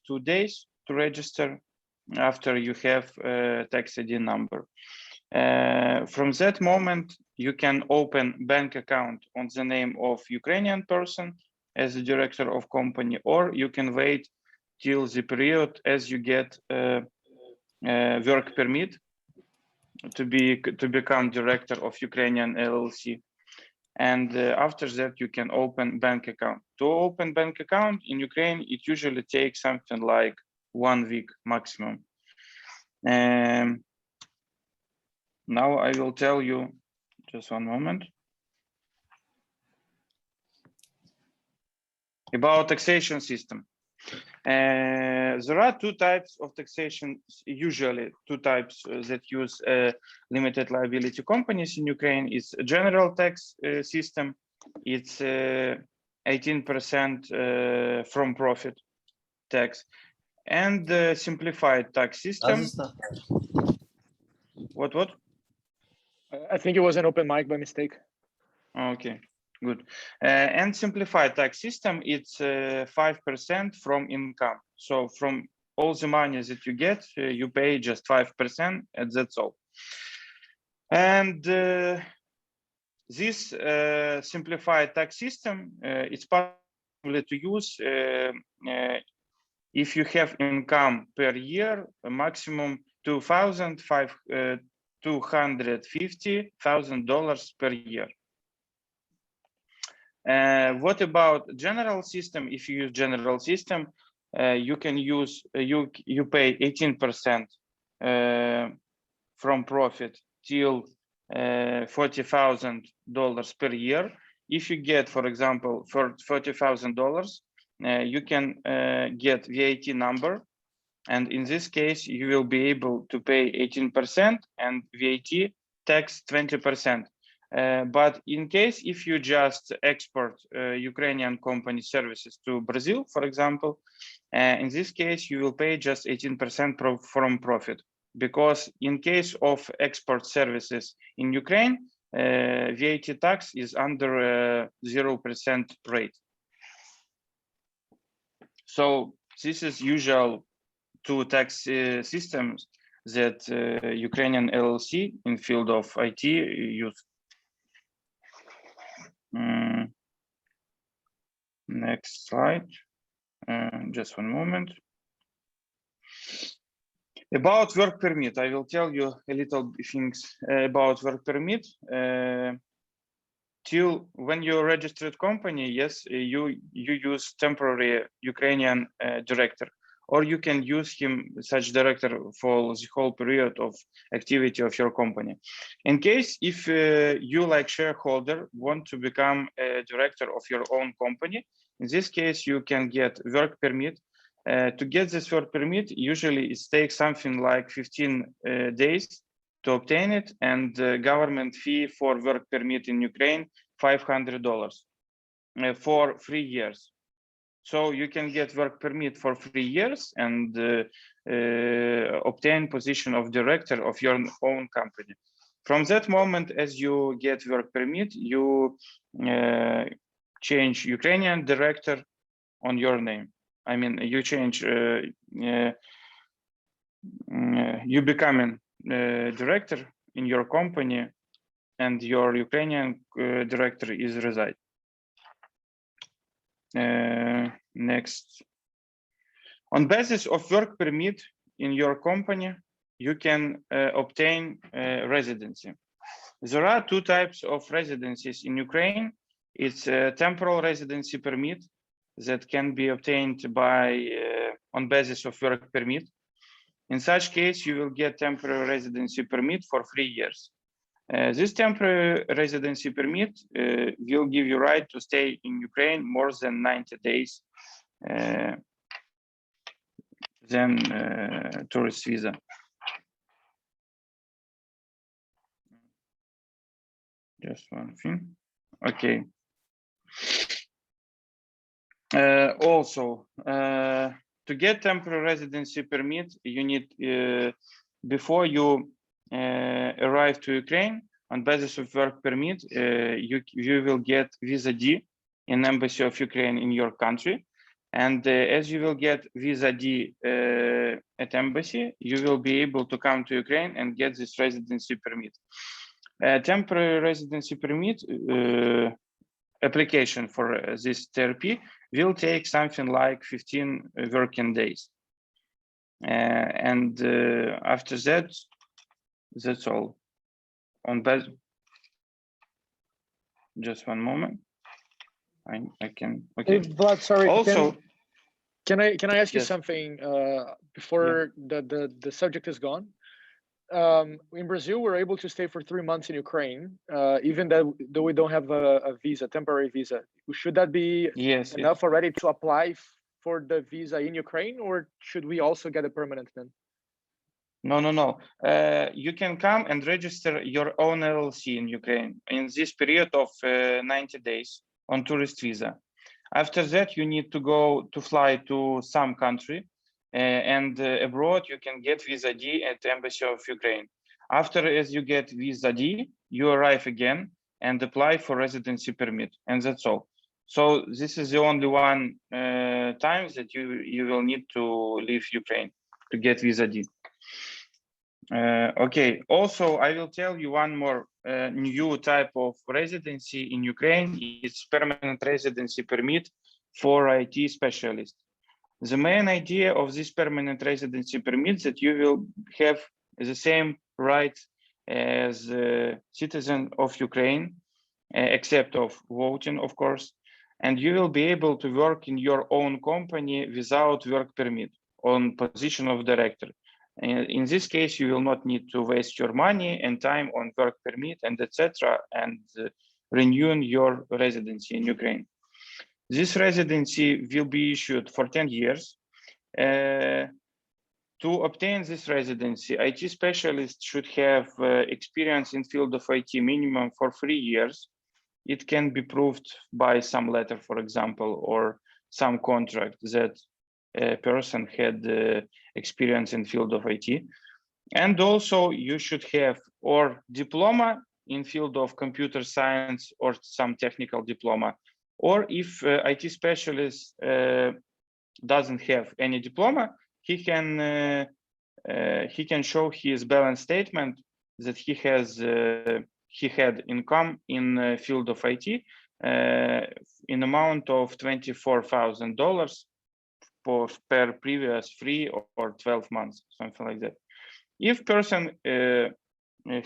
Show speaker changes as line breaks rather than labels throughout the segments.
2 days to register after you have a tax ID number. From that moment, you can open bank account on the name of Ukrainian person as the director of company, or you can wait till the period as you get work permit to become director of Ukrainian LLC. And after that, you can open bank account. To open bank account in Ukraine, it usually takes something like 1 week maximum. Now I will tell you, just one moment, about taxation system. There are 2 types of taxation, usually 2 types that use limited liability companies in Ukraine. It's a general tax system. It's 18% from profit tax, and the simplified tax system. What?
I think it was an open mic by mistake.
Okay, good. And simplified tax system, it's 5% from income. So from all the money that you get, you pay just 5%, and that's all. And this simplified tax system, it's possible to use if you have income per year, a maximum $250,000 per year. What about general system? If you use general system, you can use you pay 18% from profit till $40,000 per year. If you get, for example, for $40,000, you can get VAT number, and in this case, you will be able to pay 18% and VAT tax 20%. But in case if you just export Ukrainian company services to Brazil, for example, in this case, you will pay just 18% from profit, because in case of export services in Ukraine, VAT tax is under 0% rate. So this is usual 2 tax systems that Ukrainian LLC in field of IT use. Next slide, just one moment. About work permit, I will tell you a little things about work permit. Till when you're a registered company, yes, you use temporary Ukrainian director, or you can use such director for the whole period of activity of your company. In case if you, like shareholder, want to become a director of your own company, in this case, you can get work permit. To get this work permit, usually it takes something like 15 days to obtain it, and the government fee for work permit in Ukraine, $500 for 3 years. So you can get work permit for 3 years and obtain position of director of your own company. From that moment, as you get work permit, you change Ukrainian director on your name. I mean, you change, you becoming director in your company, and your Ukrainian director is reside. Next, on basis of work permit in your company, you can obtain residency. There are 2 types of residencies in Ukraine. It's a temporal residency permit that can be obtained by on basis of work permit. In such case, you will get temporary residency permit for 3 years. This temporary residency permit will give you right to stay in Ukraine more than 90 days than tourist visa. Just one thing. Okay. Also, to get temporary residency permit, you need, before you arrive to Ukraine, on basis of work permit, you will get visa D in Embassy of Ukraine in your country. And as you will get visa D at embassy, you will be able to come to Ukraine and get this residency permit. Temporary residency permit application for this TRP will take something like 15 working days. And after that, that's all. On base, just one moment. I can, okay.
Hey, Vlad, sorry.
Also,
can I ask you
yes.
something before the subject is gone? In Brazil, we're able to stay for 3 months in Ukraine, even though we don't have a visa, temporary visa. Should that be enough already to apply for the visa in Ukraine, or should we also get a permanent then?
No. You can come and register your own LLC in Ukraine in this period of 90 days on tourist visa. After that, you need to go to fly to some country, and abroad you can get visa D at the Embassy of Ukraine. After, as you get visa D, you arrive again and apply for residency permit, and that's all. So this is the only one time that you will need to leave Ukraine to get visa D. Okay, also I will tell you one more new type of residency in Ukraine. It's permanent residency permit for IT specialists. The main idea of this permanent residency permit is that you will have the same rights as a citizen of Ukraine, except of voting, of course, and you will be able to work in your own company without work permit on position of director. In this case, you will not need to waste your money and time on work permit and etc. and renewing your residency in Ukraine. This residency will be issued for 10 years. To obtain this residency, IT specialists should have experience in field of IT minimum for 3 years. It can be proved by some letter, for example, or some contract that a person had experience in field of IT. And also you should have or diploma in field of computer science or some technical diploma. Or if IT specialist doesn't have any diploma, he can show his balance statement that he had income in field of IT in amount of $24,000 per previous 3 or 12 months, something like that. If person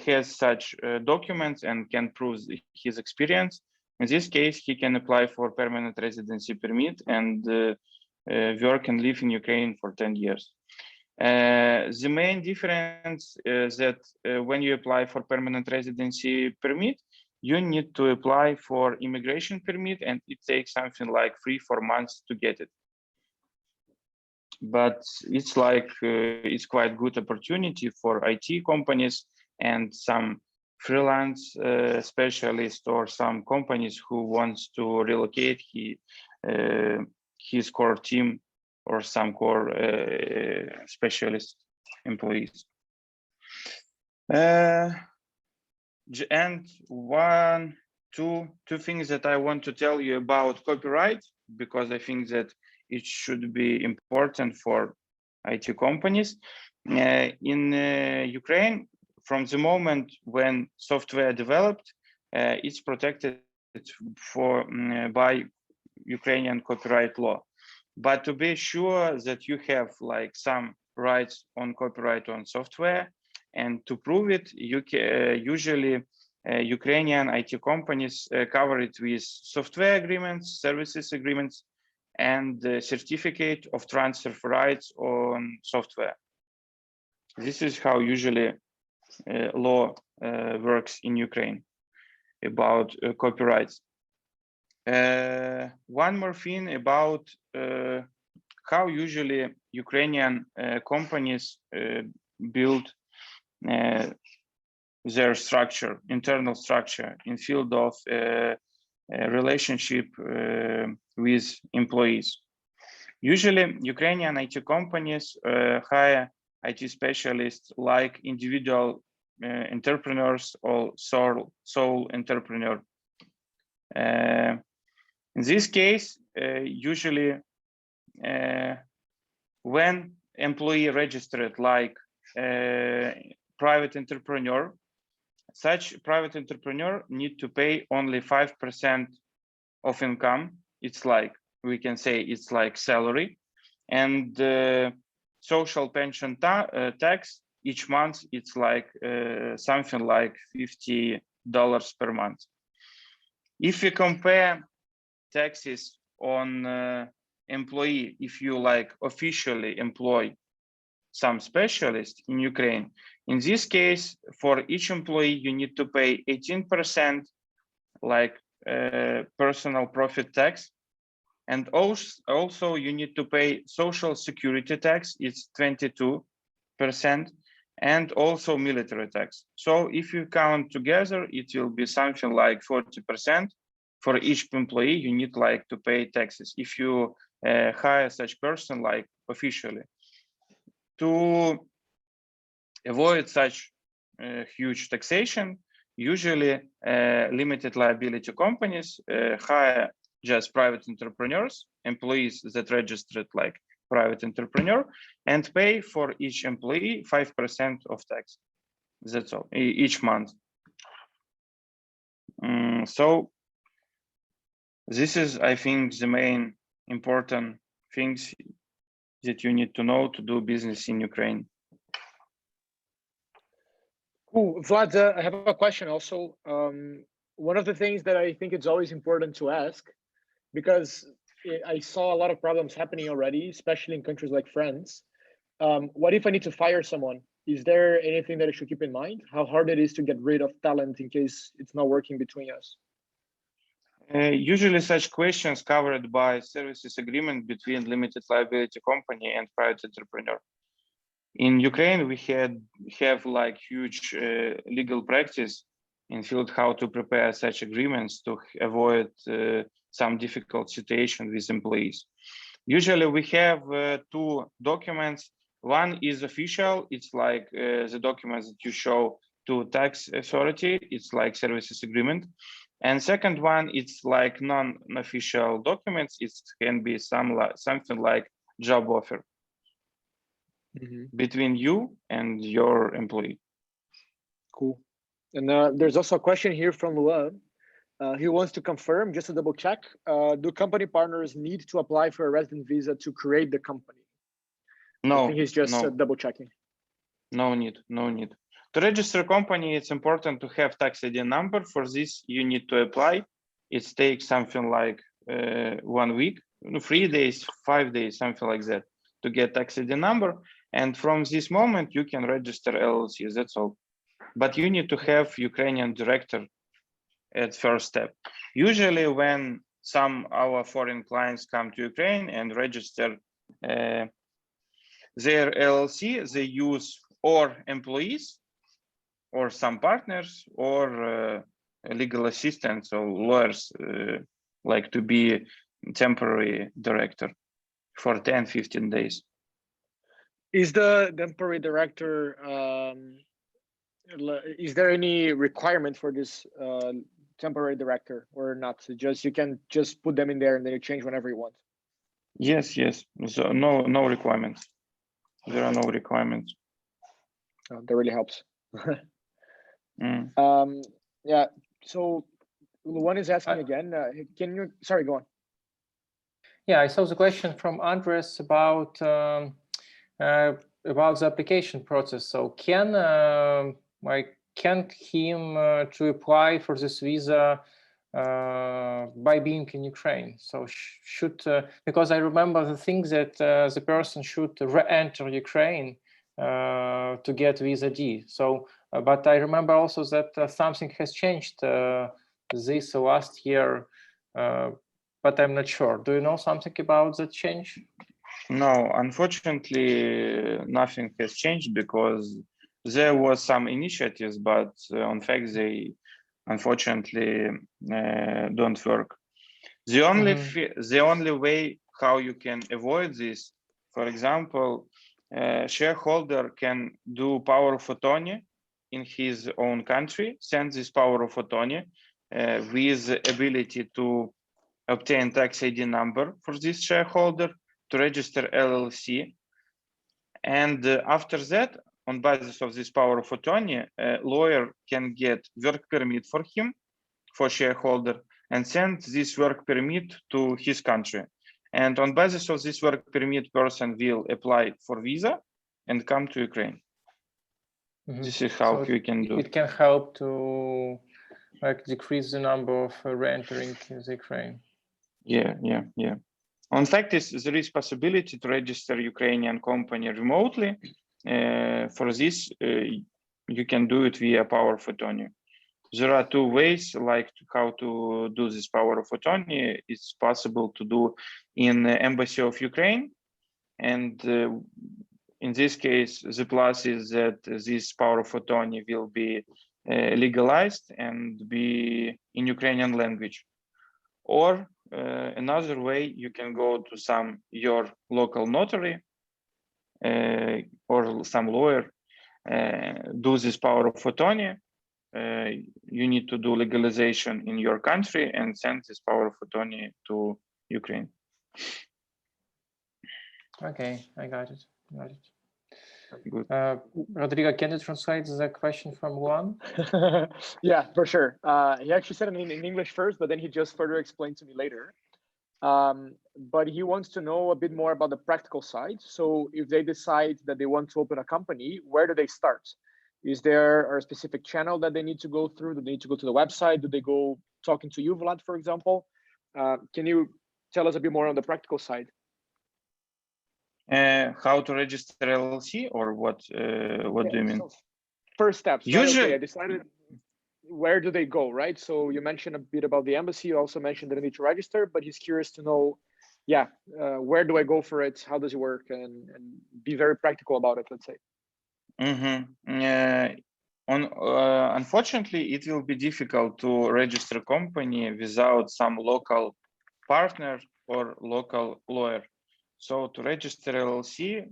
has such documents and can prove his experience, in this case, he can apply for permanent residency permit and work and live in Ukraine for 10 years. The main difference is that when you apply for permanent residency permit, you need to apply for immigration permit, and it takes something like 3-4 months to get it. But it's like it's quite good opportunity for IT companies and some freelance specialists or some companies who wants to relocate his core team or some core specialist employees. And two things that I want to tell you about copyright, because I think that it should be important for IT companies. In Ukraine, from the moment when software developed, it's protected by Ukrainian copyright law. But to be sure that you have like some rights on copyright on software, and to prove it, you can, usually Ukrainian IT companies cover it with software agreements, services agreements, and the certificate of transfer of rights on software. This is how usually law works in Ukraine about copyrights. One more thing about how usually Ukrainian companies build their structure, internal structure in field of relationship with employees. Usually, Ukrainian IT companies hire IT specialists like individual entrepreneurs or sole entrepreneur. In this case, usually when employee registered like private entrepreneur, such private entrepreneur need to pay only 5% of income. It's like, we can say it's like salary, and social pension tax each month, it's like something like $50 per month. If we compare taxes on employee, if you like officially employ some specialist in Ukraine, in this case, for each employee, you need to pay 18% like personal profit tax. And also you need to pay social security tax, it's 22%, and also military tax. So if you count together, it will be something like 40%. For each employee, you need like to pay taxes if you hire such person like officially. To avoid such huge taxation, usually limited liability companies hire just private entrepreneurs, employees that registered like private entrepreneur, and pay for each employee 5% of tax. That's all, each month. So this is, I think, the main important things that you need to know to do business in Ukraine.
Cool. Vlad, I have a question also. One of the things that I think it's always important to ask, because I saw a lot of problems happening already, especially in countries like France. What if I need to fire someone? Is there anything that I should keep in mind? How hard it is to get rid of talent in case it's not working between us?
Usually such questions covered by services agreement between limited liability company and private entrepreneur. In Ukraine, we have like huge legal practice in field how to prepare such agreements to avoid some difficult situation with employees. Usually we have two documents. One is official, it's like the documents that you show to tax authority, it's like services agreement. And second one, it's like non-official documents, it can be something like job offer between you and your employee.
Cool. And there's also a question here from Luan. He wants to confirm, just to double check, do company partners need to apply for a resident visa to create the company?
No,
I think he's just double checking.
No need. To register a company, it's important to have tax ID number. For this, you need to apply. It takes something like 1 week, 3 days, 5 days, something like that, to get tax ID number. And from this moment, you can register LLC, that's all. But you need to have Ukrainian director at first step. Usually when some our foreign clients come to Ukraine and register their LLC, they use or employees or some partners or legal assistants or lawyers like to be temporary director for 10-15 days.
Is the temporary director, is there any requirement for this temporary director or not? So you can just put them in there and then you change whenever you want?
Yes. So no requirements. There are no requirements.
Oh, that really helps.
Mm.
Yeah, so Luan is asking again, can you, sorry, go on.
Yeah, I saw the question from Andres about the application process. So can him to apply for this visa by being in Ukraine? So should because I remember the thing that the person should re-enter Ukraine to get visa D. So, but I remember also that something has changed this last year, but I'm not sure. Do you know something about that change?
No, unfortunately, nothing has changed because there was some initiatives, but on fact they unfortunately don't work. The only way how you can avoid this, for example, shareholder can do power of attorney in his own country, send this power of attorney with the ability to obtain tax ID number for this shareholder to register LLC. And after that, on basis of this power of attorney, a lawyer can get work permit for him, for shareholder, and send this work permit to his country. And on basis of this work permit, person will apply for visa and come to Ukraine. This is how we can do.
It can help to like decrease the number of re-entering the Ukraine.
Yeah. In fact, there is possibility to register Ukrainian company remotely. For this, you can do it via power of attorney. There are two ways, like how to do this power of attorney. It's possible to do in the Embassy of Ukraine, and in this case, the plus is that this power of attorney will be legalized and be in Ukrainian language. Or another way, you can go to your local notary or some lawyer, do this power of attorney. You need to do legalization in your country and send this power of attorney to Ukraine.
Okay, I got it.
Good.
Rodrigo, can you translate the question from Juan?
Yeah, for sure. He actually said it in English first, but then he just further explained to me later. But he wants to know a bit more about the practical side. So if they decide that they want to open a company, where do they start? Is there a specific channel that they need to go through? Do they need to go to the website? Do they go talking to you, Vlad, for example? Can you tell us a bit more on the practical side?
How to register LLC or what? What do you mean?
So first steps.
Usually,
okay, I decided. Where do they go, right? So you mentioned a bit about the embassy. You also mentioned that they need to register, but he's curious to know, where do I go for it? How does it work? And be very practical about it, let's say.
Unfortunately, it will be difficult to register a company without some local partner or local lawyer. So to register LLC,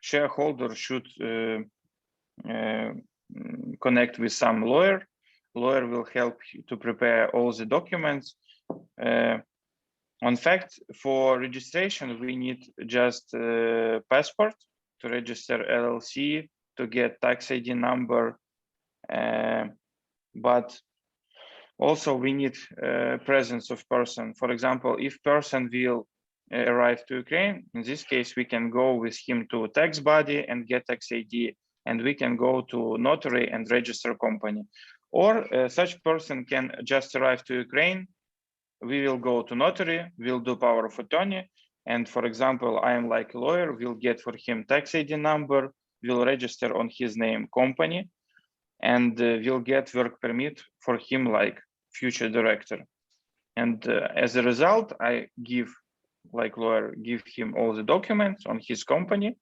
shareholder should connect with some lawyer. Lawyer will help you to prepare all the documents. In fact, for registration, we need just passport to register LLC, to get tax ID number, but also we need presence of person. For example, if person will arrive to Ukraine, in this case, we can go with him to tax body and get tax ID, and we can go to notary and register company. Or such person can just arrive to Ukraine. We will go to notary, we'll do power of attorney. And for example, I am like a lawyer, we'll get for him tax ID number, we'll register on his name company, and we'll get work permit for him like future director. And as a result, I give, like lawyer, give him all the documents on his company,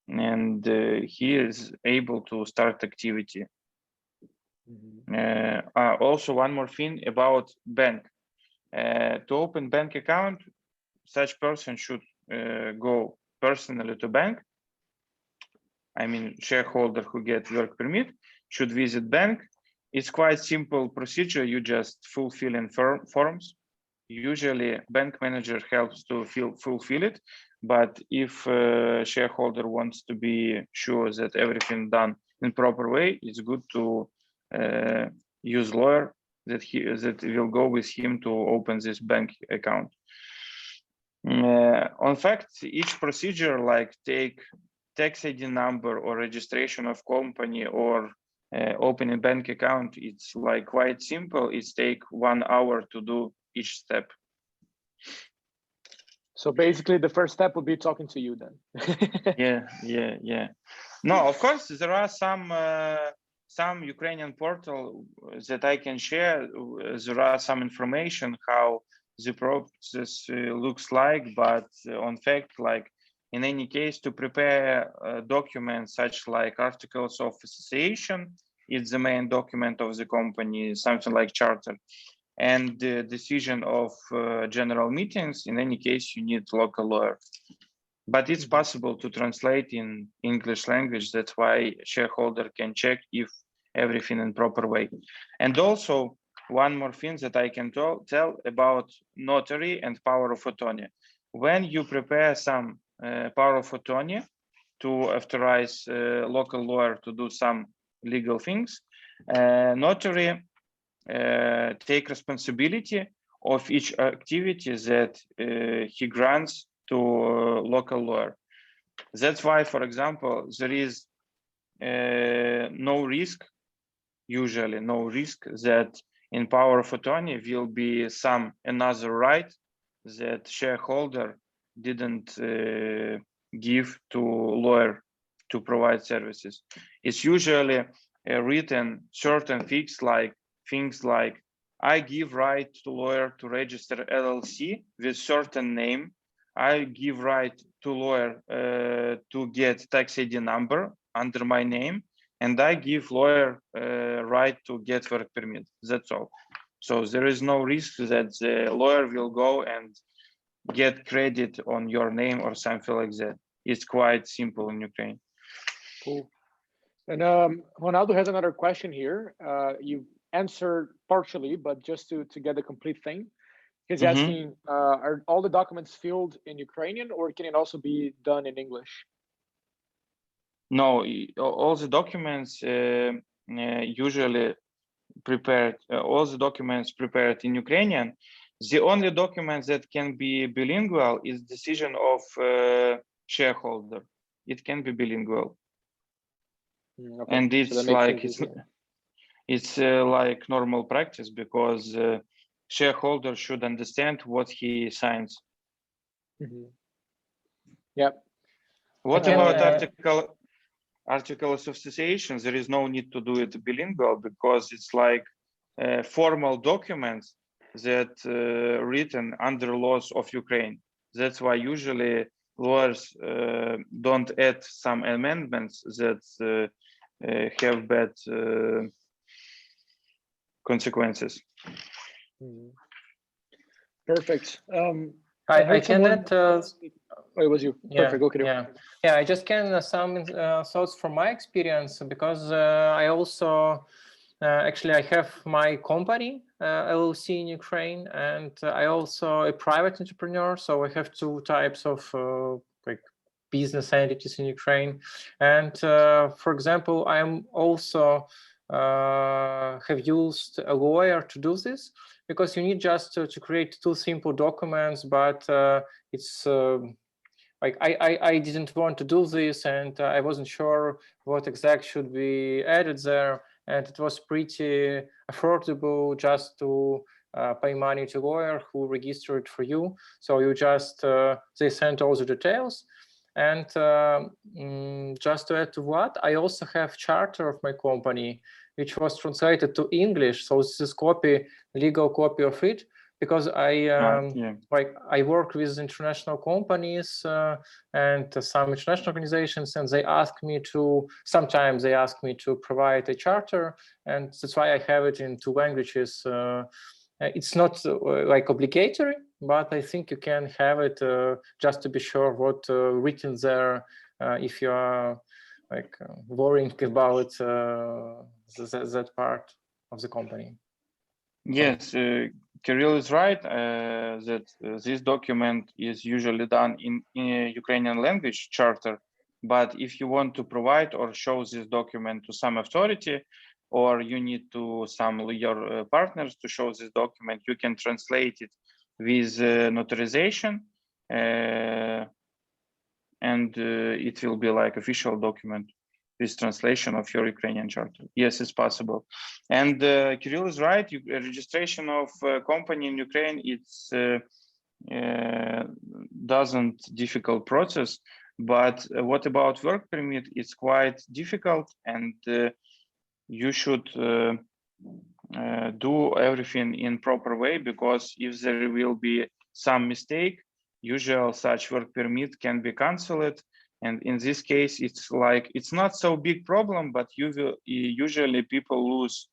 and he is able to start activity. Also, one more thing about bank. To open bank account, such person should go personally to bank. I mean, shareholder who get work permit should visit bank. It's quite simple procedure. You just fulfill in forms. Usually, bank manager helps to fulfill it. But if shareholder wants to be sure that everything done in proper way, it's good to use lawyer that will go with him to open this bank account. In fact, each procedure like take tax ID number or registration of company or open a bank account, it's like quite simple. It's take 1 hour to do each step.
So basically the first step would be talking to you then.
Yeah. No, of course, there are some Ukrainian portal that I can share. There are some information how the process looks like, but on fact, like in any case, to prepare documents such like articles of association, it's the main document of the company, something like charter, and the decision of general meetings. In any case, you need local lawyer. But it's possible to translate in English language. That's why shareholder can check if everything in proper way. And also one more thing that I can tell about notary and power of attorney. when you prepare some power of attorney to authorize local lawyer to do some legal things, notary take responsibility of each activity that he grants to local lawyer. That's why, for example, there is no risk, usually no risk, that in power of attorney will be some another right that shareholder didn't give to lawyer to provide services. It's usually written certain things like I give right to lawyer to register LLC with certain name. I give right to lawyer to get tax ID number under my name, and I give lawyer right to get work permit. That's all. So there is no risk that the lawyer will go and get credit on your name or something like that. It's quite simple in Ukraine.
Cool. And Ronaldo has another question here. You answered partially, but just to get the complete thing. He's asking, are all the documents filled in Ukrainian, or can it also be done in English?
No, all the documents usually prepared, all the documents prepared in Ukrainian. The only document that can be bilingual is decision of shareholder. It can be bilingual. Okay. And it's so like it's like normal practice, because shareholder should understand what he signs.
Yep.
What about article of association? There is no need to do it bilingual, because it's like formal documents that written under laws of Ukraine. That's why usually lawyers don't add some amendments that have bad consequences.
Perfect.
I can add.
Oh, it was you.
Yeah,
perfect. Okay.
Yeah. I just can some thoughts from my experience, because I also actually I have my company LLC in Ukraine, and I also a private entrepreneur. So I have two types of like business entities in Ukraine, and for example, I'm also have used a lawyer to do this, because you need just to create two simple documents, but it's like I didn't want to do this, and I wasn't sure what exact should be added there, and it was pretty affordable just to pay money to a lawyer who registered it for you. So you just they sent all the details. And just to add to what, I also have charter of my company, which was translated to English. So this is legal copy of it, because like I work with international companies and some international organizations, and they sometimes they ask me to provide a charter, and that's why I have it in two languages. It's not like obligatory, but I think you can have it just to be sure what written there if you are like worrying about that part of the company.
Yes, Kirill is right that this document is usually done in Ukrainian language charter, but if you want to provide or show this document to some authority, or you need to your partners to show this document, you can translate it with notarization, and it will be like official document with translation of your Ukrainian charter. Yes, it's possible. And Kirill is right. Registration of company in Ukraine, it's doesn't difficult process. But what about work permit? It's quite difficult, and you should do everything in proper way, because if there will be some mistake, usually such work permit can be cancelled. And in this case, it's like, it's not so big problem, but usually people lose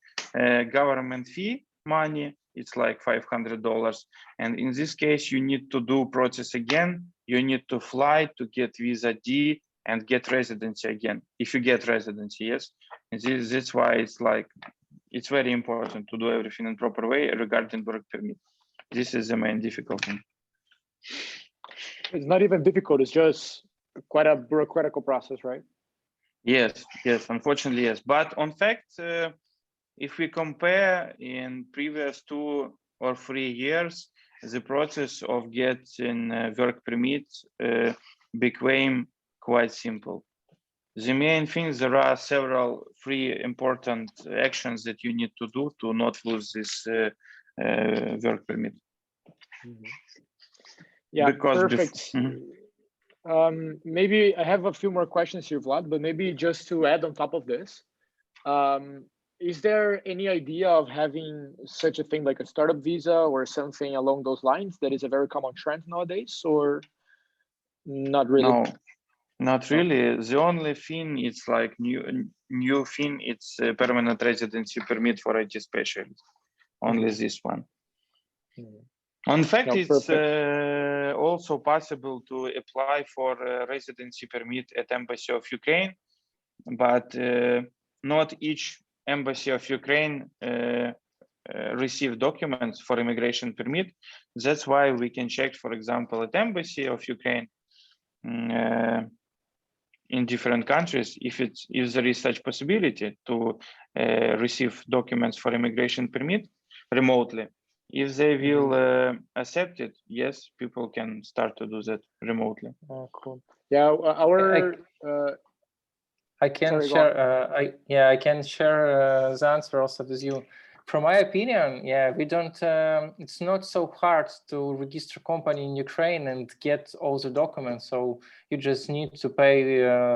government fee money. It's like $500. And in this case, you need to do process again. You need to fly to get visa D and get residency again. If you get residency, yes. And that's why it's like, it's very important to do everything in proper way regarding work permit. This is the main difficulty.
It's not even difficult. It's just quite a bureaucratical process, right?
Yes, unfortunately, yes. But on fact, if we compare in previous 2 or 3 years, the process of getting work permit became quite simple. The main thing, there are several 3 important actions that you need to do to not lose this work permit.
Yeah,
because
perfect. Maybe I have a few more questions here, Vlad, but maybe just to add on top of this, is there any idea of having such a thing like a startup visa or something along those lines that is a very common trend nowadays, or not really?
No, not really. The only thing it's like new thing, it's a permanent residency permit for IT specialists. Only this one. In fact, it's also possible to apply for a residency permit at Embassy of Ukraine, but not each Embassy of Ukraine receive documents for immigration permit. That's why we can check, for example, at Embassy of Ukraine in different countries, if there is such possibility to receive documents for immigration permit remotely. If they will accept it, yes, people can start to do that remotely.
Oh, cool. Yeah,
I can share. I can share the answer also with you. From my opinion, yeah, we don't. It's not so hard to register company in Ukraine and get all the documents. So you just need to pay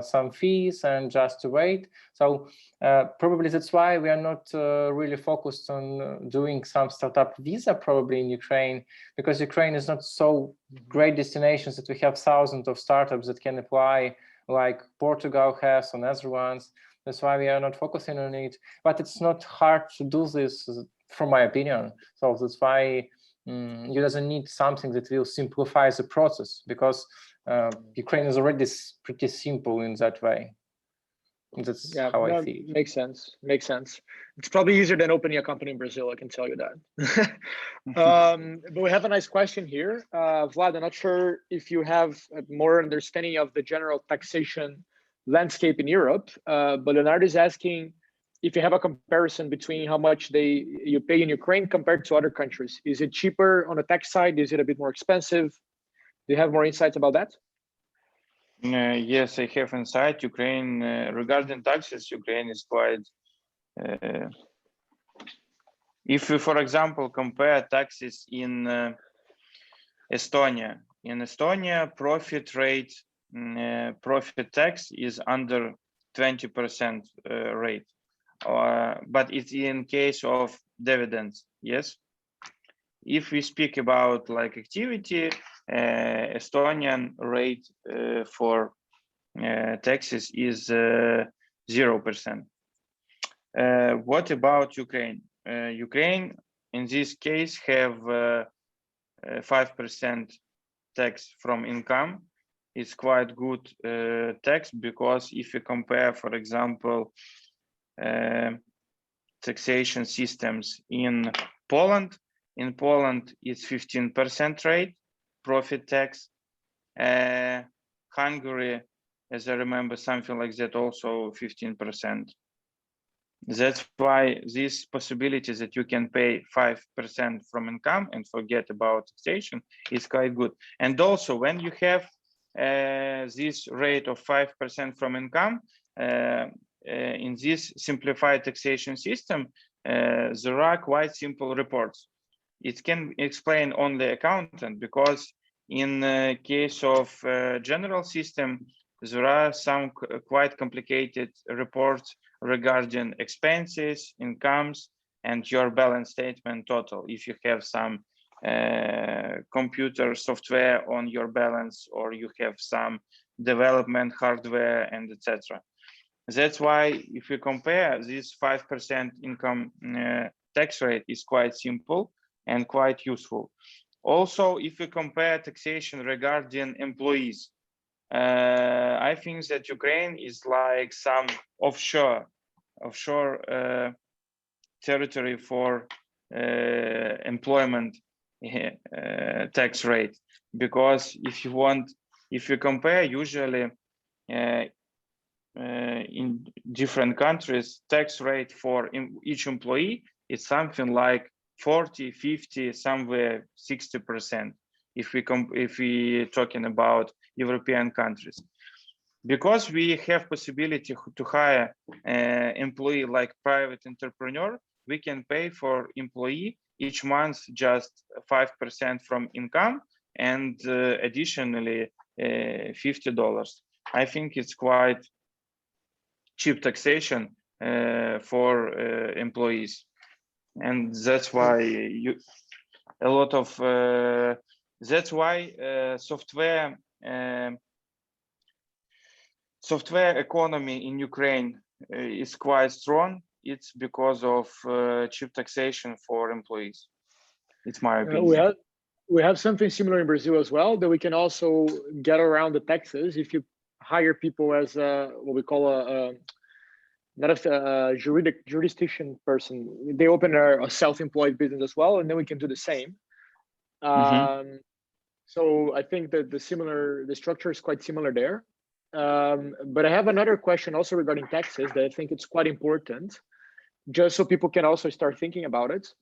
some fees and just to wait. So probably that's why we are not really focused on doing some startup visa probably in Ukraine, because Ukraine is not so great destinations that we have thousands of startups that can apply, like Portugal has and other ones. That's why we are not focusing on it. But it's not hard to do this, from my opinion. So that's why you doesn't need something that will simplify the process, because Ukraine is already pretty simple in that way. That's how I feel.
Makes sense. Makes sense. It's probably easier than opening a company in Brazil, I can tell you that. But we have a nice question here. Vlad, I'm not sure if you have more understanding of the general taxation landscape in Europe, but Leonardo is asking if you have a comparison between how much you pay in Ukraine compared to other countries. Is it cheaper on the tax side? Is it a bit more expensive? Do you have more insights about that?
Yes, I have insight. Ukraine, regarding taxes, Ukraine is quite, if we, for example, compare taxes in Estonia, profit rate, profit tax is under 20% rate, but it's in case of dividends, yes. If we speak about like activity, Estonian rate for taxes is 0%. What about Ukraine? Ukraine, in this case, have 5% tax from income. It's quite good tax, because if you compare, for example, taxation systems in Poland it's 15% rate profit tax. Hungary, as I remember, something like that, also 15%. That's why this possibility that you can pay 5% from income and forget about taxation is quite good. And also, when you have this rate of 5% from income, in this simplified taxation system, there are quite simple reports. It can explain only accountant, because in case of general system, there are some quite complicated reports regarding expenses, incomes, and your balance statement total. If you have some computer software on your balance, or you have some development hardware, and etc. That's why if you compare, this 5% income tax rate is quite simple and quite useful. Also, if you compare taxation regarding employees, I think that Ukraine is like some offshore territory for employment tax rate, because if you compare, usually in different countries, tax rate for each employee is something like 40, 50, somewhere 60%. If we talking about European countries, because we have possibility to hire employee like private entrepreneur, we can pay for employee each month just 5% from income, and additionally $50. I think it's quite cheap taxation for employees, and that's why software economy in Ukraine is quite strong. It's because of cheap taxation for employees. It's my opinion.
We have something similar in Brazil as well, that we can also get around the taxes if you hire people as what we call not a jurisdiction person. They open a self-employed business as well, and then we can do the same. So I think that the structure is quite similar there. But I have another question also regarding taxes that I think it's quite important, just so people can also start thinking about it.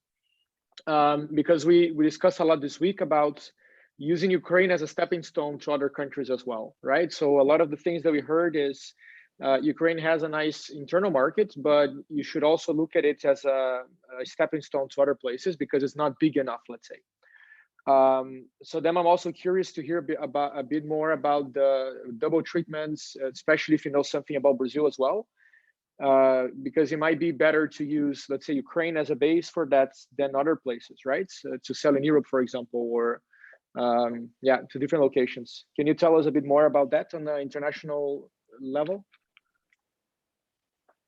Because we discussed a lot this week about using Ukraine as a stepping stone to other countries as well, right? So a lot of the things that we heard is Ukraine has a nice internal market, but you should also look at it as a stepping stone to other places because it's not big enough, let's say. So then I'm also curious to hear a bit more about the double treatments, especially if you know something about Brazil as well. Because it might be better to use, let's say, Ukraine as a base for that than other places, right? So to sell in Europe, for example, or to different locations. Can you tell us a bit more about that on the international level?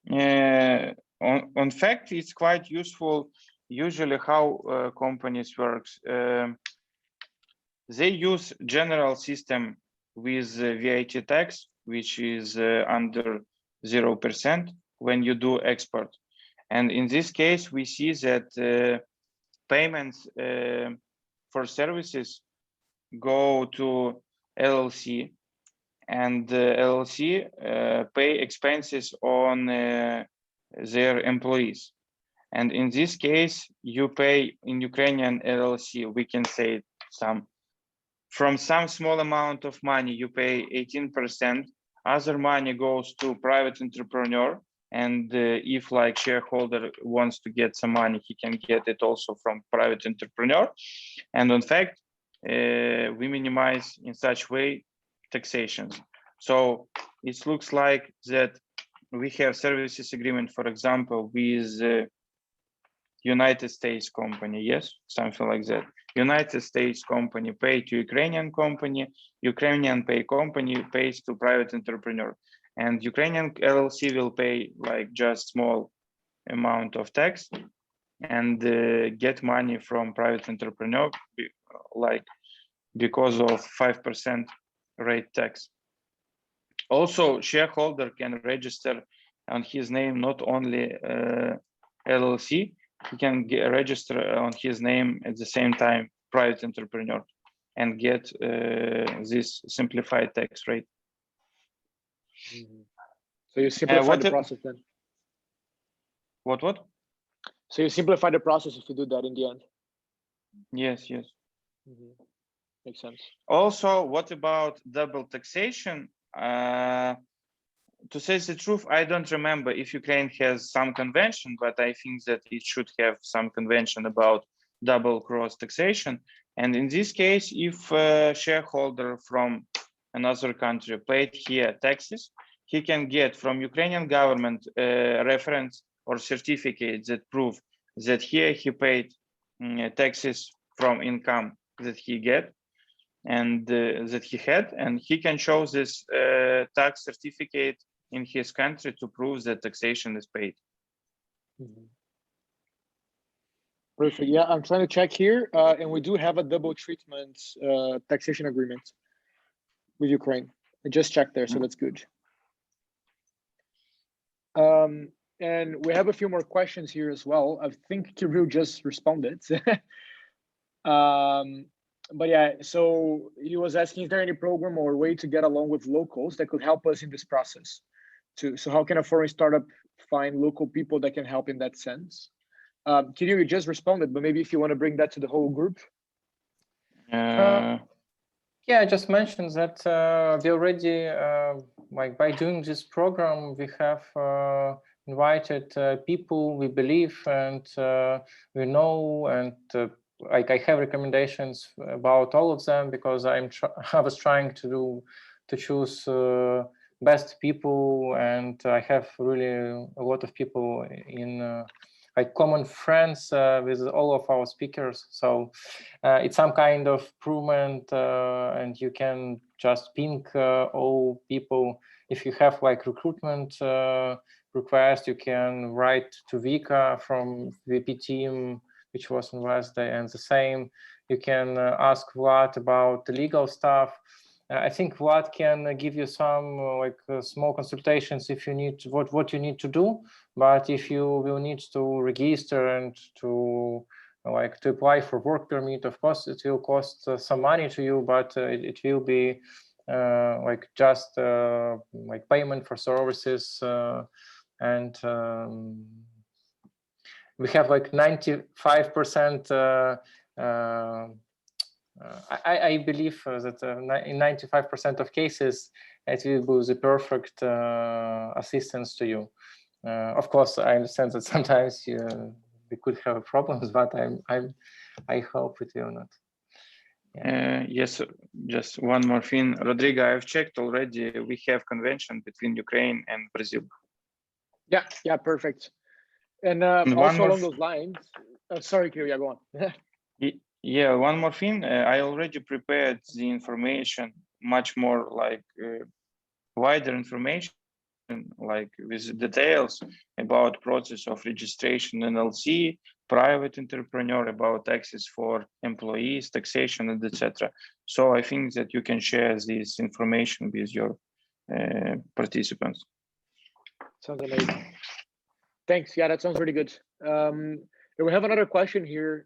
On fact, it's quite useful. Usually, how companies works, they use general system with VAT tax, which is under 0% when you do export. And in this case, we see that payments for services go to LLC, and LLC pay expenses on their employees. And in this case, you pay in Ukrainian LLC, we can say from some small amount of money, you pay 18%. Other money goes to private entrepreneur, and if like shareholder wants to get some money, he can get it also from private entrepreneur. And in fact, we minimize in such way taxations. So it looks like that we have services agreement, for example, with United States company, yes, something like that. United States company pay to Ukrainian company, Ukrainian pay company pays to private entrepreneur, and Ukrainian LLC will pay like just small amount of tax and get money from private entrepreneur, like because of 5% rate tax. Also, shareholder can register on his name not only LLC, he can register on his name at the same time private entrepreneur and get this simplified tax rate.
So you simplify the process then?
What?
So you simplify the process if you do that in the end?
Yes.
Makes sense.
Also, what about double taxation? To say the truth, I don't remember if Ukraine has some convention, but I think that it should have some convention about double cross taxation. And in this case, if a shareholder from another country paid here taxes, he can get from Ukrainian government reference or certificate that prove that here he paid taxes from income that he get and that he had, and he can show this tax certificate in his country to prove that taxation is paid.
Perfect. Yeah, I'm trying to check here, and we do have a double treatment taxation agreement with Ukraine. I just checked there, so that's good. And we have a few more questions here as well. I think Kirill just responded. But yeah, so he was asking, is there any program or way to get along with locals that could help us in this process? So how can a foreign startup find local people that can help in that sense? Kirill, you just responded, but maybe if you want to bring that to the whole group.
Yeah, I just mentioned that we already, like by doing this program, we have invited people we believe and we know, and like I have recommendations about all of them because I was trying to choose best people, and I have really a lot of people in like common friends with all of our speakers. So it's some kind of improvement, and you can just ping all people. If you have like recruitment request, you can write to Vika from VP team, which was on Wednesday, and the same. You can ask Vlad about the legal stuff. I think Vlad can give you some small consultations if you need what you need to do. But if you will need to register and to apply for work permit, of course it will cost some money to you, but it will be just payment for services, and we have like 95%. I believe that in 95% of cases, it will be the perfect assistance to you. Of course, I understand that sometimes we could have problems, but I hope it will not.
Yeah. Yes, just one more thing, Rodrigo. I've checked already. We have convention between Ukraine and Brazil.
Yeah, perfect. And also along those lines. Sorry, Kirill, go on.
Yeah, one more thing. I already prepared the information, much more wider information, like with details about process of registration NLC, private entrepreneur, about taxes for employees, taxation, and etc. So I think that you can share this information with your participants.
Sounds amazing. Thanks. Yeah, that sounds really good. We have another question here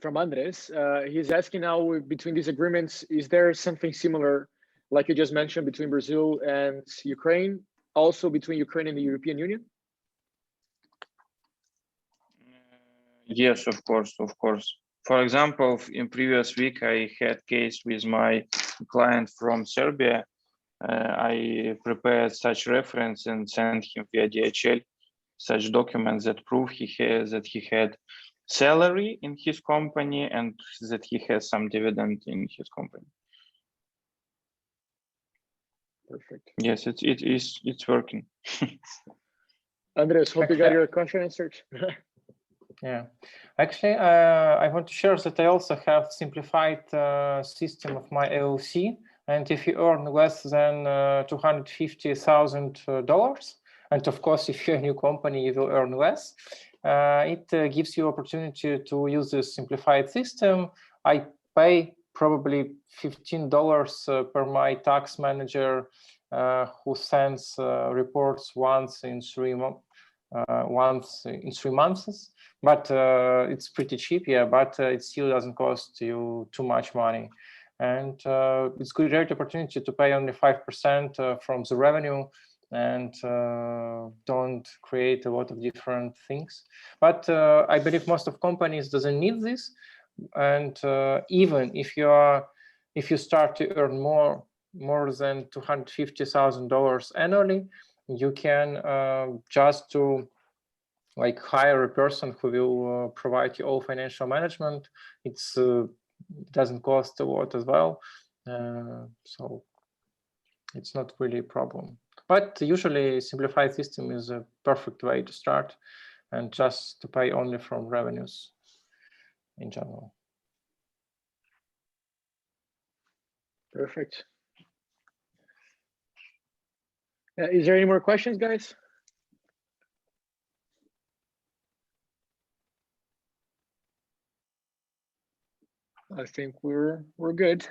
from Andres. He's asking now, between these agreements, is there something similar, like you just mentioned, between Brazil and Ukraine, also between Ukraine and the European Union?
Yes, of course. For example, in previous week, I had case with my client from Serbia. I prepared such reference and sent him via DHL such documents that prove that he had salary in his company and that he has some dividend in his company.
Perfect.
Yes, it's working.
Andres, hope you got your question answered.
Yeah, actually, I want to share that I also have simplified system of my LLC, and if you earn less than $250,000, and of course, if you're a new company, you will earn less. It gives you opportunity to use this simplified system. I pay probably $15 per my tax manager, who sends reports once in 3 months. But it's pretty cheap, yeah. But it still doesn't cost you too much money, and it's a great opportunity to pay only 5% from the revenue, and don't create a lot of different things. But I believe most of companies doesn't need this, and even if you start to earn more than $250,000 annually, you can just to hire a person who will provide you all financial management. It doesn't cost a lot as well, so it's not really a problem. But usually simplified system is a perfect way to start, and just to pay only from revenues in general.
Perfect. Is there any more questions, guys? I think we're good.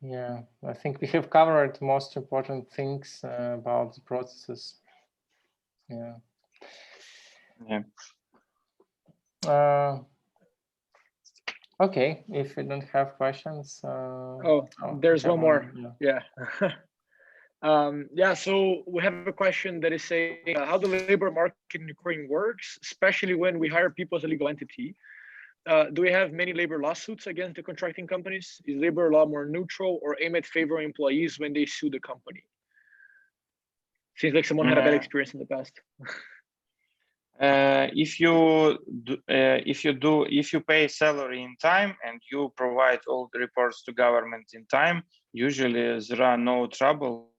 Yeah, I think we have covered most important things about the processes. Yeah. Okay, if you don't have questions.
There's one more.
Yeah.
Yeah, so we have a question that is saying how the labor market in Ukraine works, especially when we hire people as a legal entity. Do we have many labor lawsuits against the contracting companies? Is labor law more neutral or aim at favoring employees when they sue the company? Seems like someone had a bad experience in the past.
If you pay salary in time and you provide all the reports to government in time, usually there are no troubles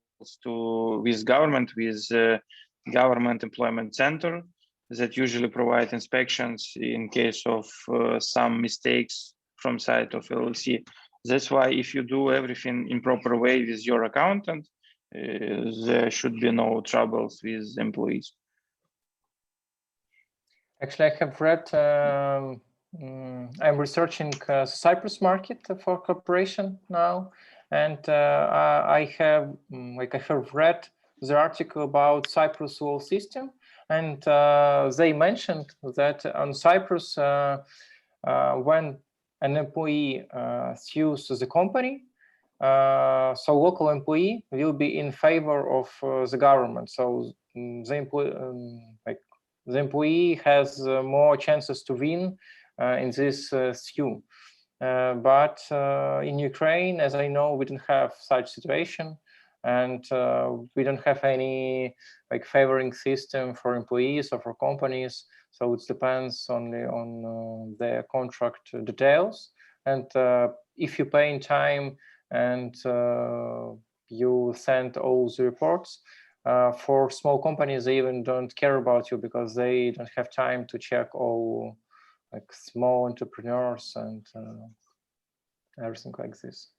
with government employment center that usually provide inspections in case of some mistakes from side of LLC. That's why if you do everything in proper way with your accountant, there should be no troubles with employees.
Actually, I have read, I'm researching Cyprus market for cooperation now. And I have read the article about Cyprus law system. And they mentioned that on Cyprus, when an employee sues the company, so local employee will be in favor of the government. So the employee has more chances to win in this suit. But in Ukraine, as I know, we don't have such situation, and we don't have any favoring system for employees or for companies. So it depends on the contract details. And if you pay in time and you send all the reports, for small companies, they even don't care about you because they don't have time to check all small entrepreneurs and everything like this.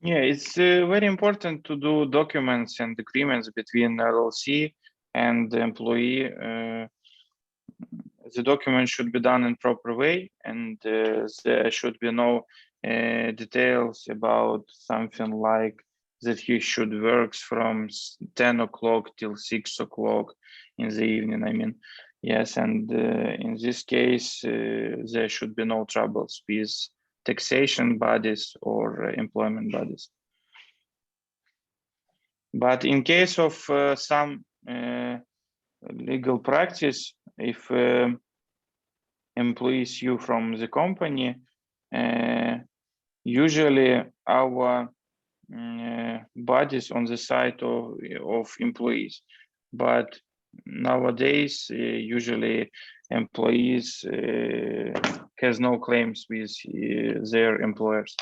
Yeah, it's very important to do documents and agreements between LLC and the employee. The document should be done in proper way, and there should be no details about something like that he should work from 10 o'clock till 6 o'clock in the evening. I mean, yes, and in this case, there should be no troubles with taxation bodies or employment bodies. But in case of some legal practice, if employees sue from the company, usually our bodies on the side of employees, but nowadays usually employees has no claims with their employers.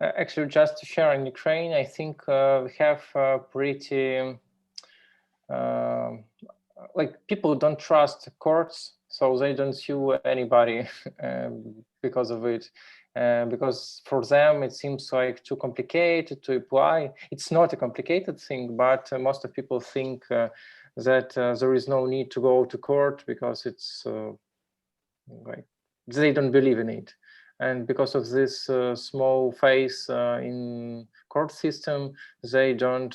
Actually, just to share, in Ukraine, I think we have pretty people don't trust courts, so they don't sue anybody because of it. Because for them it seems like too complicated to apply. It's not a complicated thing, but most of people think that there is no need to go to court because it's they don't believe in it. And because of this small phase in court system, they don't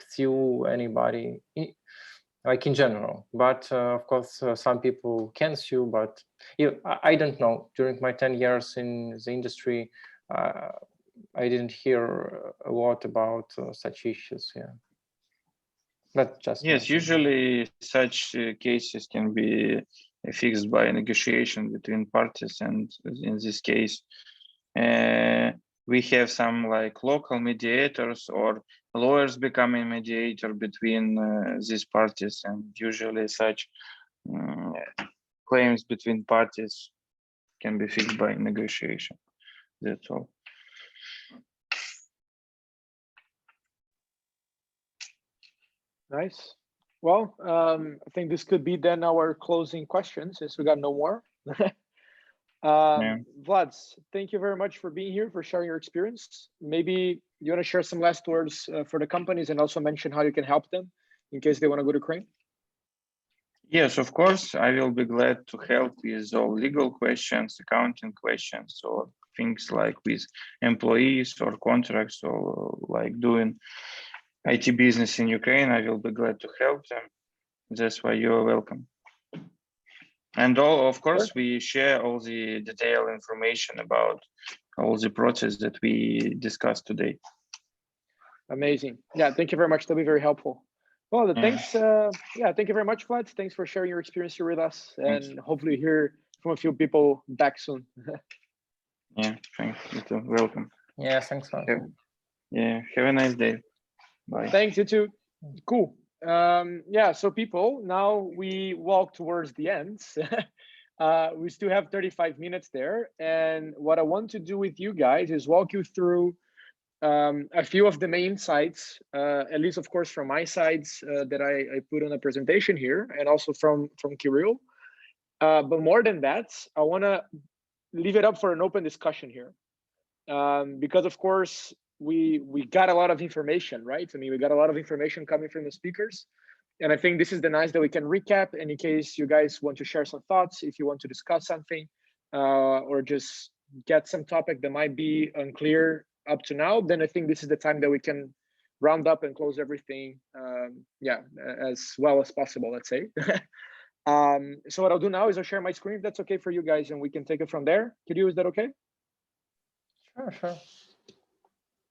sue anybody in general. But of course, some people can sue, but I don't know. During my 10 years in the industry, I didn't hear a lot about such issues. Yeah, but just
yes, usually such cases can be fixed by negotiation between parties, and in this case, we have some local mediators or lawyers becoming mediator between these parties, and usually such claims between parties can be fixed by negotiation. That's all.
Nice. Well, I think this could be then our closing question, since we got no more. Vlad, thank you very much for being here, for sharing your experience. Maybe you want to share some last words for the companies and also mention how you can help them in case they want to go to Ukraine?
Yes, of course. I will be glad to help with all legal questions, accounting questions, or things like with employees or contracts, or doing IT business in Ukraine. I will be glad to help them. That's why you're welcome. And of course, we share all the detailed information about all the process that we discussed today.
Amazing. Yeah, thank you very much. That'll be very helpful. Well, thanks. Yeah, thank you very much, Vlad. Thanks for sharing your experience here with us, and hopefully hear from a few people back soon.
Yeah, thanks. You too. Welcome.
Yeah, thanks.
Yeah, have a nice day. Bye.
Thanks, you too. Cool. Yeah, so people, now we walk towards the end. We still have 35 minutes there, and what I want to do with you guys is walk you through a few of the main insights, at least of course from my sides that I put on a presentation here, and also from Kirill. But more than that, I want to leave it up for an open discussion here, because of course we got a lot of information, right? I mean, we got a lot of information coming from the speakers, and I think this is the nice that we can recap. And in case you guys want to share some thoughts, if you want to discuss something, or just get some topic that might be unclear up to now, then I think this is the time that we can round up and close everything, yeah, as well as possible, let's say. So what I'll do now is I'll share my screen, if that's okay for you guys, and we can take it from there. Kirill, is that okay?
Sure.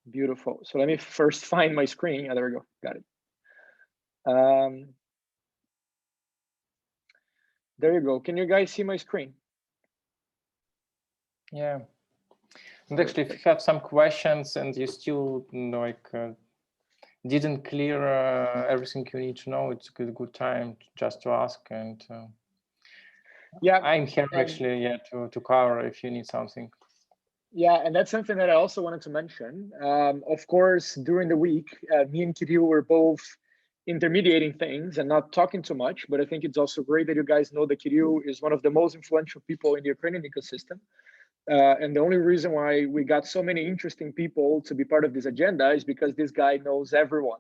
Beautiful. So let me first find my screen. There we go. Got it. There you go. Can you guys see my screen?
Yeah. And actually, if you have some questions and you still didn't clear everything you need to know, it's a good time just to ask. And
yeah,
I'm here actually to cover if you need something.
Yeah, and that's something that I also wanted to mention. Of course, during the week, me and Kirill were both intermediating things and not talking too much, but I think it's also great that you guys know that Kirill is one of the most influential people in the Ukrainian ecosystem. And the only reason why we got so many interesting people to be part of this agenda is because this guy knows everyone.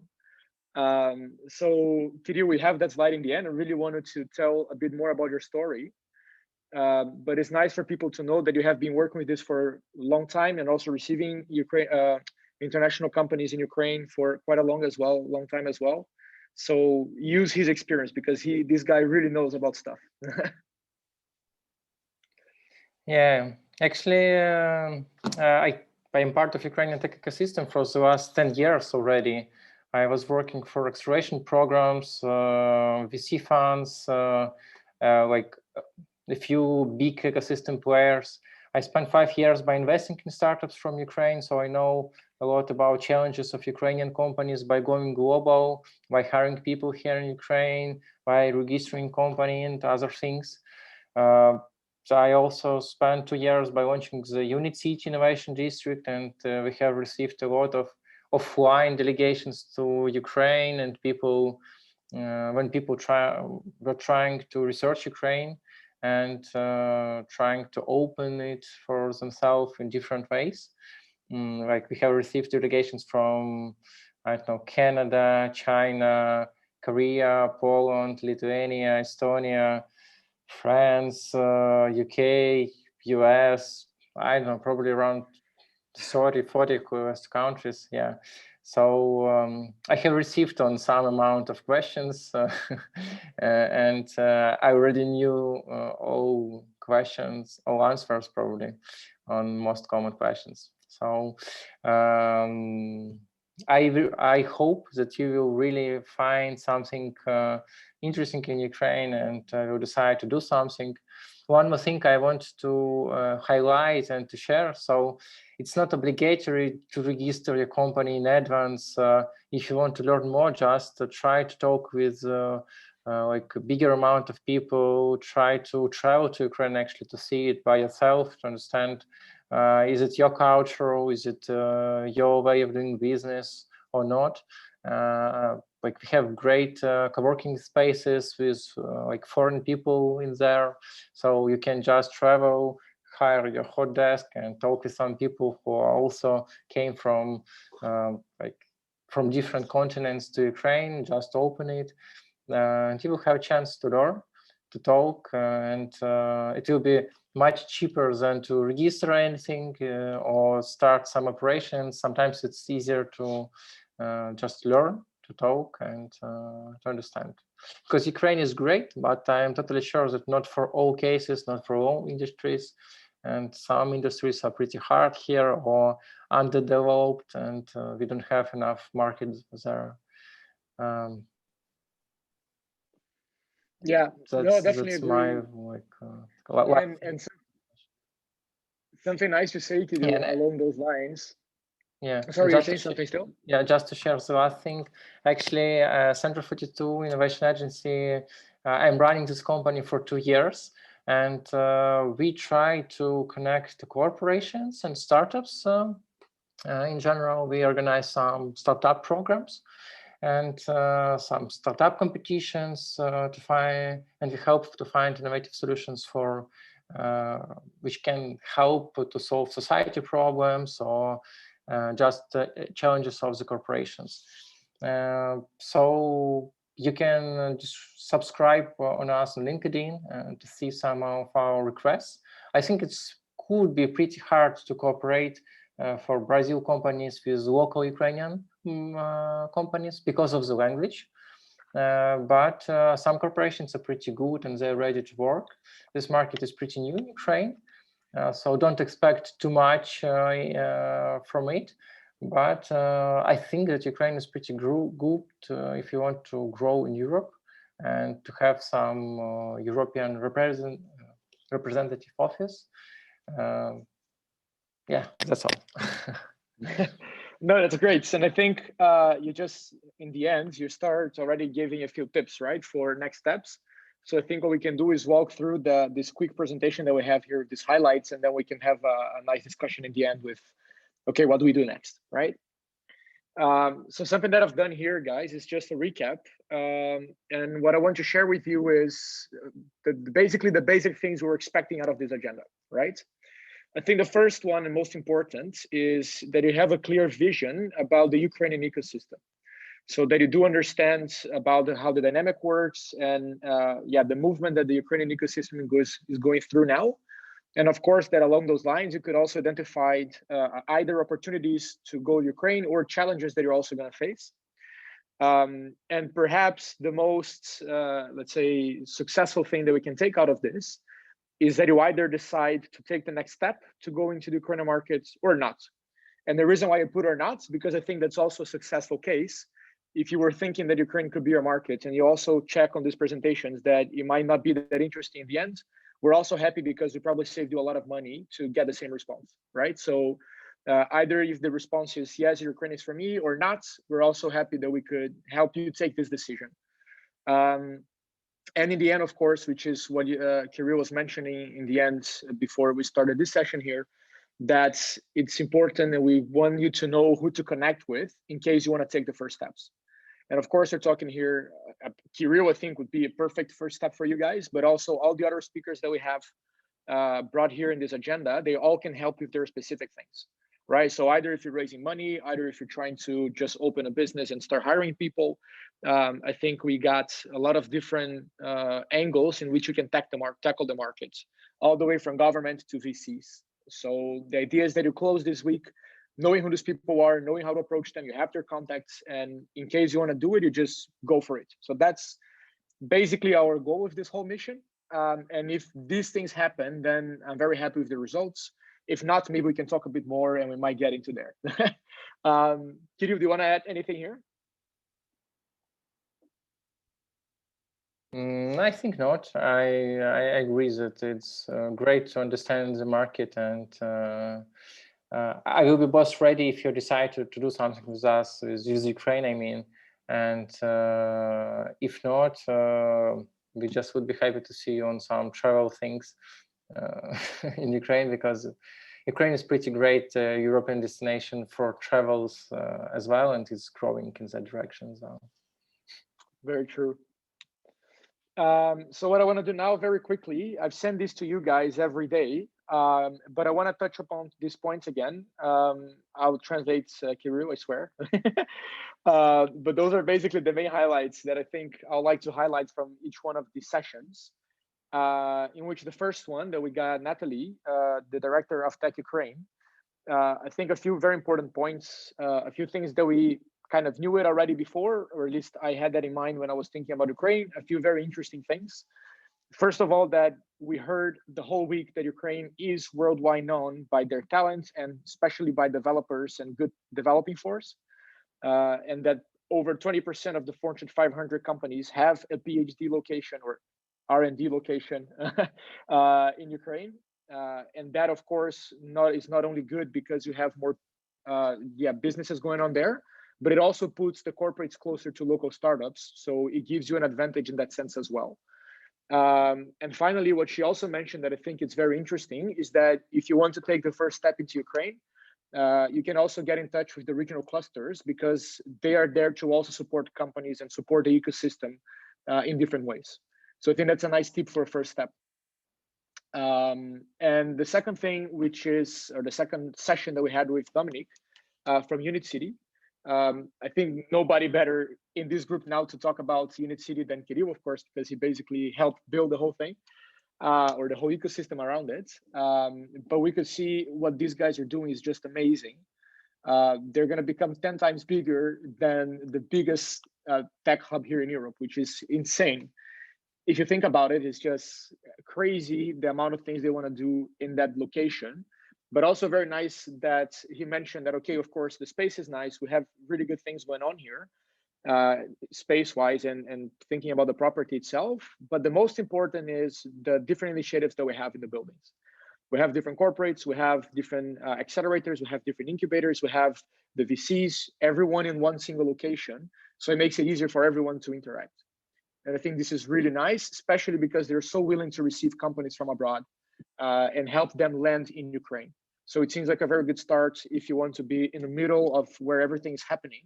So Kirill, we have that slide in the end. I really wanted to tell a bit more about your story. But it's nice for people to know that you have been working with this for a long time, and also receiving international companies in Ukraine for quite a long time as well. So use his experience, because this guy really knows about stuff.
Yeah, actually, I am part of Ukrainian tech ecosystem for the last 10 years already. I was working for acceleration programs, VC funds, like a few big ecosystem players. I spent 5 years by investing in startups from Ukraine, so I know a lot about challenges of Ukrainian companies by going global, by hiring people here in Ukraine, by registering company and other things. So I also spent 2 years by launching the Unit City Innovation District, and we have received a lot of offline delegations to Ukraine, and people, when people were trying to research Ukraine and trying to open it for themselves in different ways. Like we have received delegations from, I don't know, Canada, China, Korea, Poland, Lithuania, Estonia, France, UK, US, I don't know, probably around 40 countries. Yeah. So I have received on some amount of questions, and I already knew all questions, all answers probably on most common questions. So I hope that you will really find something interesting in Ukraine, and will decide to do something. One more thing I want to highlight and to share. So it's not obligatory to register your company in advance. If you want to learn more, just try to talk with like a bigger amount of people. Try to travel to Ukraine actually to see it by yourself, to understand, is it your culture, or is it your way of doing business or not? Like we have great co-working spaces with like foreign people in there, so you can just travel, hire your hot desk, and talk with some people who also came from like from different continents to Ukraine. Just open it, and you will have a chance to learn, to talk, and it will be much cheaper than to register anything or start some operations. Sometimes it's easier to just learn, to talk, and to understand. because Ukraine is great, but I am totally sure that not for all cases, not for all industries, and some industries are pretty hard here or underdeveloped, and we don't have enough markets there.
Yeah, no, definitely
that's
agree.
my
And something nice to say to do along those lines.
Yeah.
Sorry, you're saying something still?
Yeah, just to share the last thing. Actually, Center 42 Innovation Agency, I'm running this company for 2 years, and we try to connect the corporations and startups. In general, we organize some startup programs and some startup competitions to find, and we help to find innovative solutions for which can help to solve society problems or just challenges of the corporations. So you can just subscribe on us on LinkedIn to see some of our requests. I think it's could be pretty hard to cooperate for Brazil companies with local Ukrainian companies because of the language. But some corporations are pretty good and they're ready to work. This market is pretty new in Ukraine. So don't expect too much from it, but I think that Ukraine is pretty good if you want to grow in Europe and to have some European representative office. Yeah, that's all.
No, that's great. And I think you just, in the end, you start already giving a few tips, right, for next steps. So I think what we can do is walk through this quick presentation that we have here, these highlights, and then we can have a nice discussion in the end with, okay, what do we do next, right? So something that I've done here, guys, is just a recap. And what I want to share with you is basically the basic things we're expecting out of this agenda, right? I think the first one and most important is that you have a clear vision about the Ukrainian ecosystem. So that you do understand about how the dynamic works and the movement that the Ukrainian ecosystem is going through now. And of course, that along those lines, you could also identify either opportunities to go to Ukraine or challenges that you're also going to face. And perhaps the most, let's say, successful thing that we can take out of this is that you either decide to take the next step to go into the Ukrainian markets or not. And the reason why I put or not, because I think that's also a successful case. If you were thinking that Ukraine could be your market and you also check on these presentations that it might not be that interesting in the end, we're also happy because we probably saved you a lot of money to get the same response, right? So either if the response is yes, Ukraine is for me or not, we're also happy that we could help you take this decision. And in the end, of course, which is what Kirill was mentioning in the end before we started this session here, that it's important and we want you to know who to connect with in case you want to take the first steps. And of course, we're talking here, Kirill, I think, would be a perfect first step for you guys, but also all the other speakers that we have brought here in this agenda, they all can help with their specific things, right? So either if you're raising money, either if you're trying to just open a business and start hiring people, I think we got a lot of different angles in which you can tackle the markets, all the way from government to VCs. So the idea is that you close this week knowing who these people are, knowing how to approach them, you have their contacts, and in case you want to do it, you just go for it. So that's basically our goal with this whole mission. And if these things happen, then I'm very happy with the results. If not, maybe we can talk a bit more and we might get into there. Kirill, do you want to add anything here?
I think not. I agree that it's great to understand the market, and I will be both ready if you decide to do something with us, with Ukraine, I mean, and if not, we just would be happy to see you on some travel things in Ukraine, because Ukraine is pretty great European destination for travels as well, and it's growing in that direction. So.
Very true. So what I want to do now very quickly, I've sent this to you guys every day, but I want to touch upon these points again. I'll translate Kirill, I swear. But those are basically the main highlights that I think I'd like to highlight from each one of these sessions, in which the first one that we got Natalie, the director of Tech Ukraine. I think a few very important points, a few things that we kind of knew it already before, or at least I had that in mind when I was thinking about Ukraine. A few very interesting things. First of all, that we heard the whole week that Ukraine is worldwide known by their talents and especially by developers and good developing force. And that over 20% of the Fortune 500 companies have a PhD location or R&D location in Ukraine. And that, of course, is not only good because you have more businesses going on there, but it also puts the corporates closer to local startups. So it gives you an advantage in that sense as well. And finally, what she also mentioned that I think it's very interesting is that if you want to take the first step into Ukraine, you can also get in touch with the regional clusters because they are there to also support companies and support the ecosystem in different ways. So I think that's a nice tip for a first step. And the second thing, or the second session that we had with Dominic from Unit City, I think nobody better in this group now to talk about Unit City than Kirill, of course, because he basically helped build the whole thing or the whole ecosystem around it. But we could see what these guys are doing is just amazing. They're going to become 10 times bigger than the biggest tech hub here in Europe, which is insane. If you think about it, it's just crazy the amount of things they want to do in that location. But also very nice that he mentioned that, okay, of course, the space is nice. We have really good things going on here, space-wise and thinking about the property itself. But the most important is the different initiatives that we have in the buildings. We have different corporates, we have different accelerators, we have different incubators, we have the VCs, everyone in one single location. So it makes it easier for everyone to interact. And I think this is really nice, especially because they're so willing to receive companies from abroad and help them land in Ukraine. So it seems like a very good start. If you want to be in the middle of where everything is happening,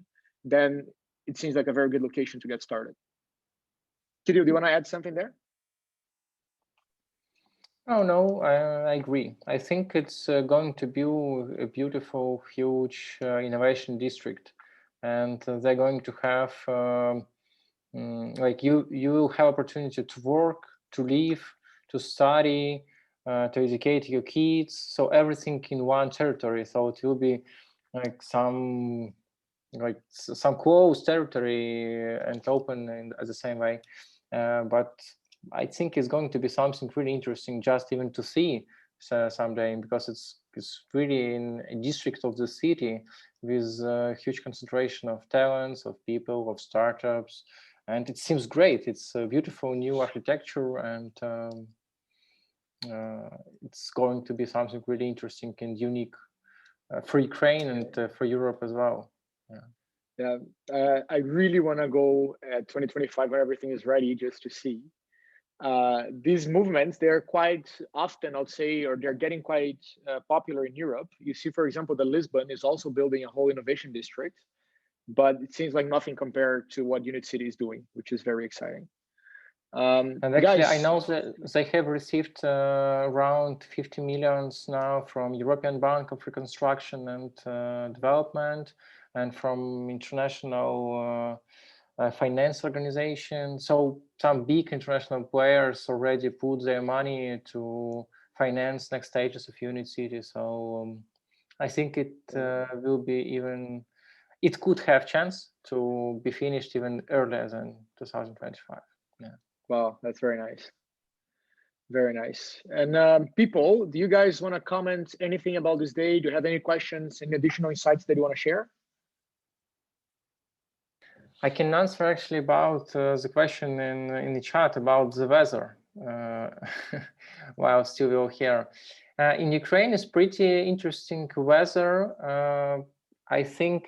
then it seems like a very good location to get started. Kirill, do you want to add something there?
Oh, no, I agree. I think it's going to be a beautiful, huge innovation district. And they're going to have, like you have opportunity to work, to live, to study, to educate your kids. So everything in one territory. So it will be like some closed territory and open in the same way. But I think it's going to be something really interesting just even to see someday, because it's really in a district of the city with a huge concentration of talents, of people, of startups. And it seems great. It's a beautiful new architecture, and it's going to be something really interesting and unique for Ukraine and for Europe as well.
Yeah, I really want to go at 2025 when everything is ready, just to see. These movements, they're quite often, I'll say, or they're getting quite popular in Europe. You see, for example, that Lisbon is also building a whole innovation district, but it seems like nothing compared to what Unit City is doing, which is very exciting.
And actually, I know that they have received around 50 millions now from European Bank of Reconstruction and Development, and from international finance organization. So some big international players already put their money to finance next stages of Unit City. So I think it will be even, it could have chance to be finished even earlier than 2025. Yeah.
Wow, that's very nice. Very nice. And people, do you guys want to comment anything about this day? Do you have any questions, any additional insights that you want to share?
I can answer actually about the question in the chat about the weather while still we're here. In Ukraine, it's pretty interesting weather. I think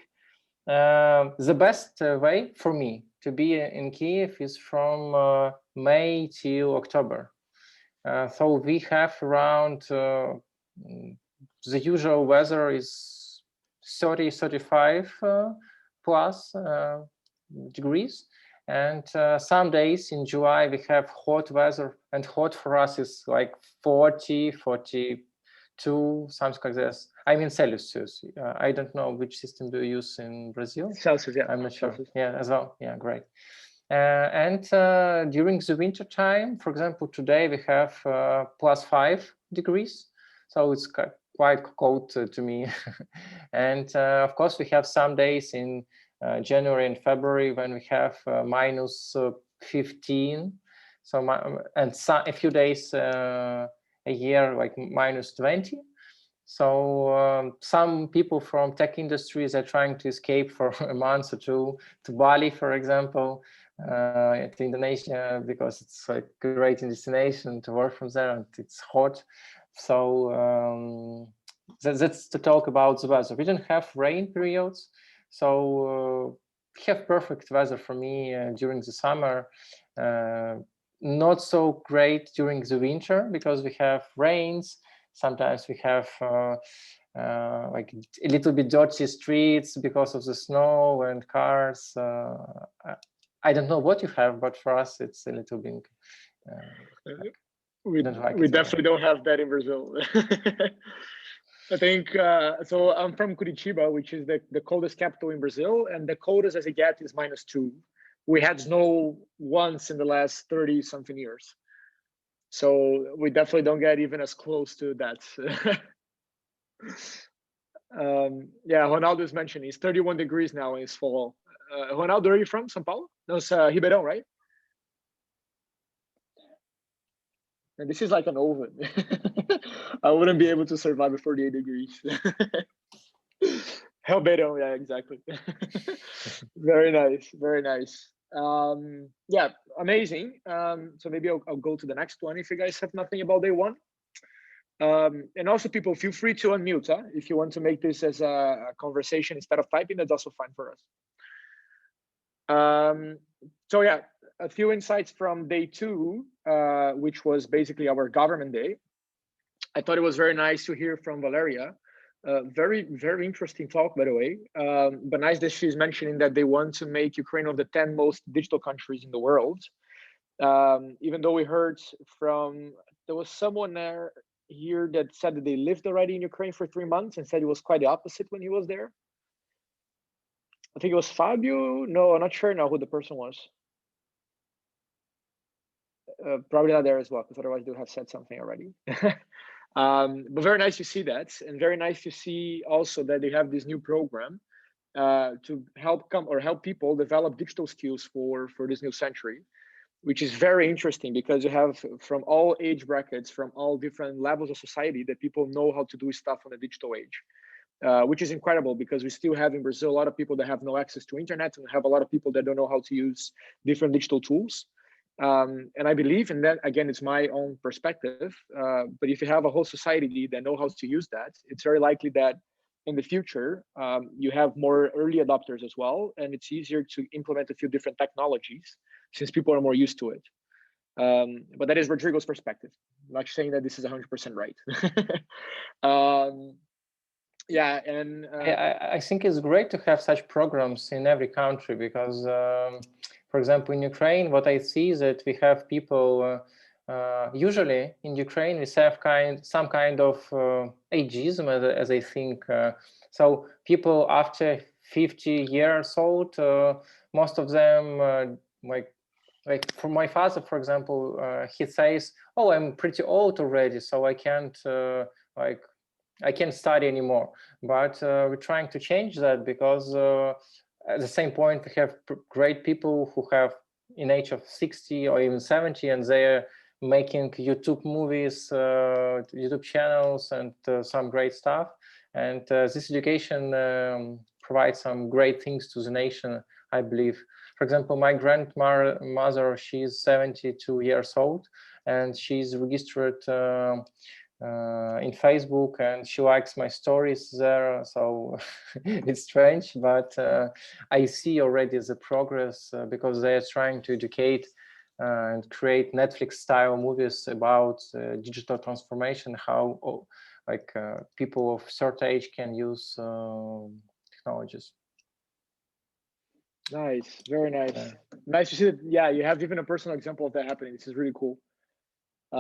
the best way for me to be in Kyiv is from May till October. So we have around, the usual weather is 30, 35 plus degrees, and some days in July we have hot weather, and hot for us is like 40, 42, something like this. I mean Celsius. I don't know which system do you use in Brazil.
Celsius, yeah.
I'm not sure.
Celsius.
Yeah, as well. Yeah, great. And during the winter time, for example, today we have +5 degrees, so it's quite cold to me. And of course, we have some days in January and February, when we have minus 15. So and a few days a year like minus 20. So some people from tech industries are trying to escape for a month or two to Bali, for example, to Indonesia, because it's a great destination to work from there and it's hot. So that's to talk about the weather. We don't have rain periods, so we have perfect weather for me during the summer. Not so great during the winter because we have rains. Sometimes we have like a little bit dirty streets because of the snow and cars. I don't know what you have, but for us it's a little bit.
We definitely don't have that in Brazil. I think so. I'm from Curitiba, which is the coldest capital in Brazil, and the coldest as it gets is -2. We had snow once in the last 30-something years. So we definitely don't get even as close to that. Yeah, Ronaldo is mentioning it's 31 degrees now in it's fall. Ronaldo, are you from São Paulo? No, it's Ribeirão, right? And this is like an oven. I wouldn't be able to survive at 48 degrees. Ribeirão, yeah, exactly. Very nice, very nice. Yeah, amazing. So maybe I'll go to the next one if you guys have nothing about day one. And also people feel free to unmute if you want to make this as a conversation instead of typing. That's also fine for us. So yeah, a few insights from day 2, which was basically our government day. I thought it was very nice to hear from Valeria. Very, very interesting talk, by the way. But nice that she's mentioning that they want to make Ukraine one of the 10 most digital countries in the world. Even though we heard there was someone here that said that they lived already in Ukraine for 3 months and said it was quite the opposite when he was there. I think it was Fabio. No, I'm not sure now who the person was. Probably not there as well, because otherwise they would have said something already. But very nice to see that, and very nice to see also that they have this new program to help people develop digital skills for this new century, which is very interesting because you have from all age brackets, from all different levels of society, that people know how to do stuff on the digital age, which is incredible because we still have in Brazil a lot of people that have no access to internet, and we have a lot of people that don't know how to use different digital tools. And I believe in that, again, it's my own perspective, but if you have a whole society that know how to use that, it's very likely that in the future, you have more early adopters as well, and it's easier to implement a few different technologies since people are more used to it. But that is Rodrigo's perspective. I'm not saying that this is 100% right. Yeah, and
I think it's great to have such programs in every country because for example, in Ukraine, what I see is that we have people, usually in Ukraine, we have some kind of ageism, as I think. So people after 50 years old, most of them, like for my father, for example, he says, "Oh, I'm pretty old already, so I can't I can't study anymore." But we're trying to change that because at the same point, we have great people who have in age of 60 or even 70, and they're making YouTube movies, YouTube channels, and some great stuff. And this education provides some great things to the nation, I believe. For example, my grandmother, she's 72 years old, and she's registered in Facebook, and she likes my stories there, so it's strange, but I see already the progress because they are trying to educate and create Netflix style movies about digital transformation, how people of certain age can use technologies.
Nice, very nice. Nice to see that. Yeah, you have even a personal example of that happening. This is really cool.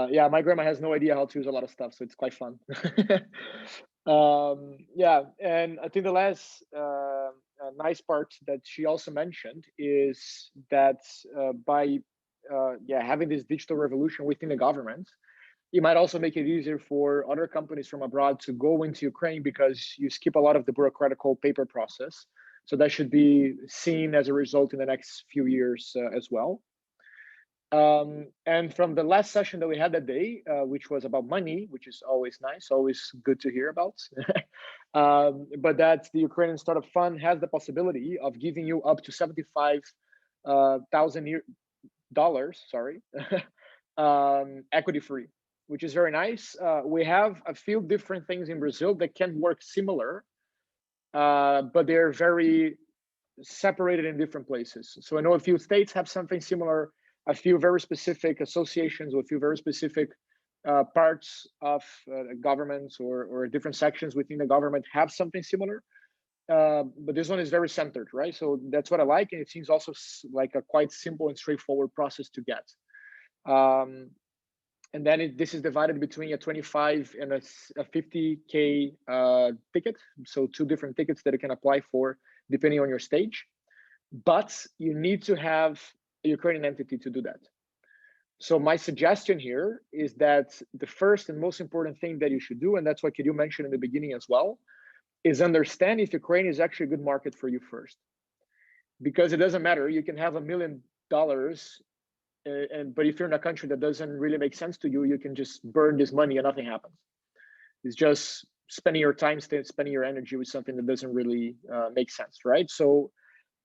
Yeah, my grandma has no idea how to use a lot of stuff, so it's quite fun. Yeah, and I think the last nice part that she also mentioned is that by having this digital revolution within the government, it might also make it easier for other companies from abroad to go into Ukraine because you skip a lot of the bureaucratic paper process So that should be seen as a result in the next few years as well. And from the last session that we had that day, which was about money, which is always nice, always good to hear about, but that the Ukrainian Startup Fund has the possibility of giving you up to $75,000, sorry, equity free, which is very nice. We have a few different things in Brazil that can work similar, but they're very separated in different places. So I know a few states have something similar, a few very specific associations or a few very specific parts of governments or different sections within the government have something similar. But this one is very centered, right? So that's what I like. And it seems also like a quite simple and straightforward process to get. And then this is divided between a 25 and a 50K ticket. So 2 different tickets that you can apply for depending on your stage. But you need to have a Ukrainian entity to do that. So my suggestion here is that the first and most important thing that you should do, and that's what Kirill mentioned in the beginning as well, is understand if Ukraine is actually a good market for you first. Because it doesn't matter, you can have $1 million, but if you're in a country that doesn't really make sense to you, you can just burn this money and nothing happens. It's just spending your time, spending your energy with something that doesn't really make sense, right? So,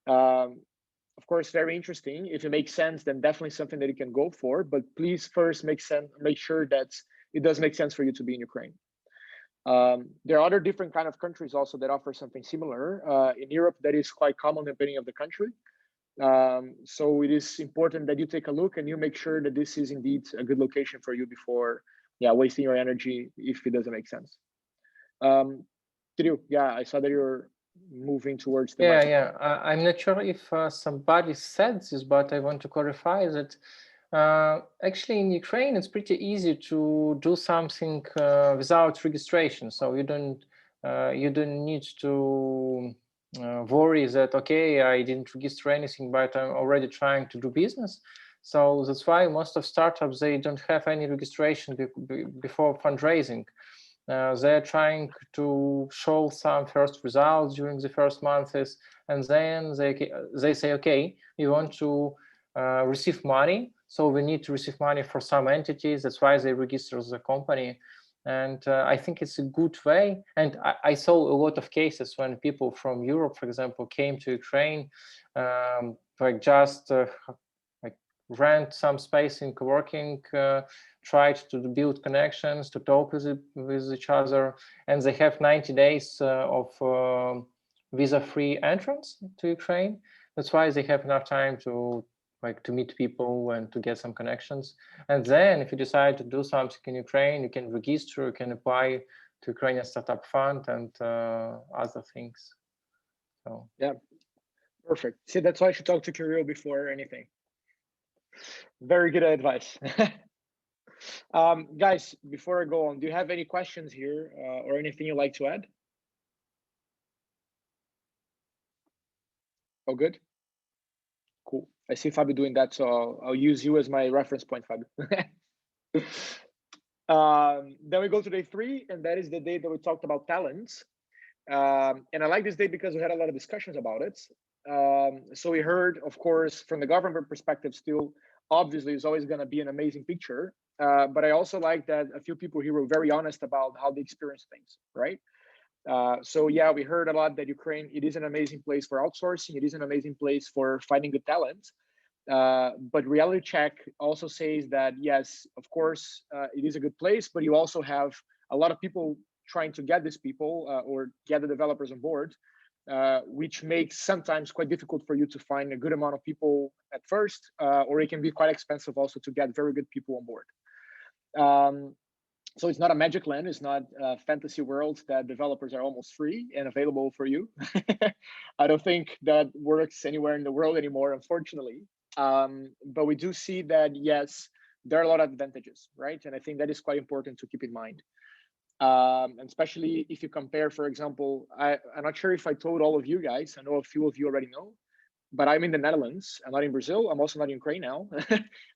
of course, very interesting. If it makes sense, then definitely something that you can go for. But please first make sure that it does make sense for you to be in Ukraine. There are other different kind of countries also that offer something similar. In Europe, that is quite common depending on the country. So it is important that you take a look and you make sure that this is indeed a good location for you before, wasting your energy if it doesn't make sense. Kirill, I saw that you're moving towards the
microphone. I'm not sure if somebody said this, but I want to clarify that actually in Ukraine it's pretty easy to do something without registration. So you don't need to worry that okay, I didn't register anything, but I'm already trying to do business. So that's why most of startups, they don't have any registration before fundraising. They're trying to show some first results during the first months, and then they say, okay, we want to receive money, so we need to receive money for some entities. That's why they register the company. And I think it's a good way. And I saw a lot of cases when people from Europe, for example, came to Ukraine, like just rent some space in co-working, tried to build connections, to talk with each other, and they have 90 days of visa-free entrance to Ukraine. That's why they have enough time to meet people and to get some connections. And then if you decide to do something in Ukraine, you can register, you can apply to Ukrainian Startup Fund and other things. So
yeah, perfect. See, that's why I should talk to Kirill before anything. Very good advice. Guys, before I go on, do you have any questions here or anything you'd like to add? Oh, good. Cool. I see Fabio doing that, so I'll use you as my reference point, Fabio. Then we go to day 3, and that is the day that we talked about talents. And I like this day because we had a lot of discussions about it. So we heard, of course, from the government perspective still, obviously it's always going to be an amazing picture. But I also like that a few people here were very honest about how they experience things, right? So yeah, we heard a lot that Ukraine, it is an amazing place for outsourcing. It is an amazing place for finding good talent. But reality check also says that, yes, of course, it is a good place, but you also have a lot of people trying to get these people or get the developers on board, which makes sometimes quite difficult for you to find a good amount of people at first, or it can be quite expensive also to get very good people on board. So it's not a magic land. It's not a fantasy world that developers are almost free and available for you. I don't think that works anywhere in the world anymore, unfortunately. But we do see that, yes, there are a lot of advantages, right? And I think that is quite important to keep in mind. And especially if you compare, for example, I'm not sure if I told all of you guys, I know a few of you already know, but I'm in the Netherlands. I'm not in Brazil. I'm also not in Ukraine now,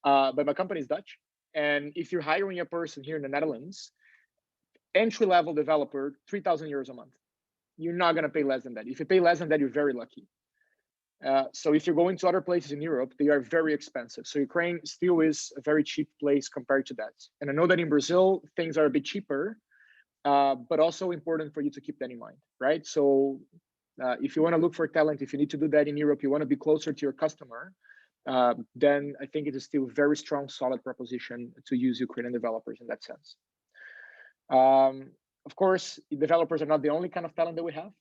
but my company is Dutch. And if you're hiring a person here in the Netherlands, entry-level developer, 3,000 euros a month. you're not going to pay less than that. If you pay less than that, you're very lucky. So if you're going to other places in Europe, they are very expensive. So Ukraine still is a very cheap place compared to that. And I know that in Brazil, things are a bit cheaper, but also important for you to keep that in mind, right? So if you want to look for talent, if you need to do that in Europe, you want to be closer to your customer, then I think it is still a very strong, solid proposition to use Ukrainian developers in that sense. Of course, developers are not the only kind of talent that we have.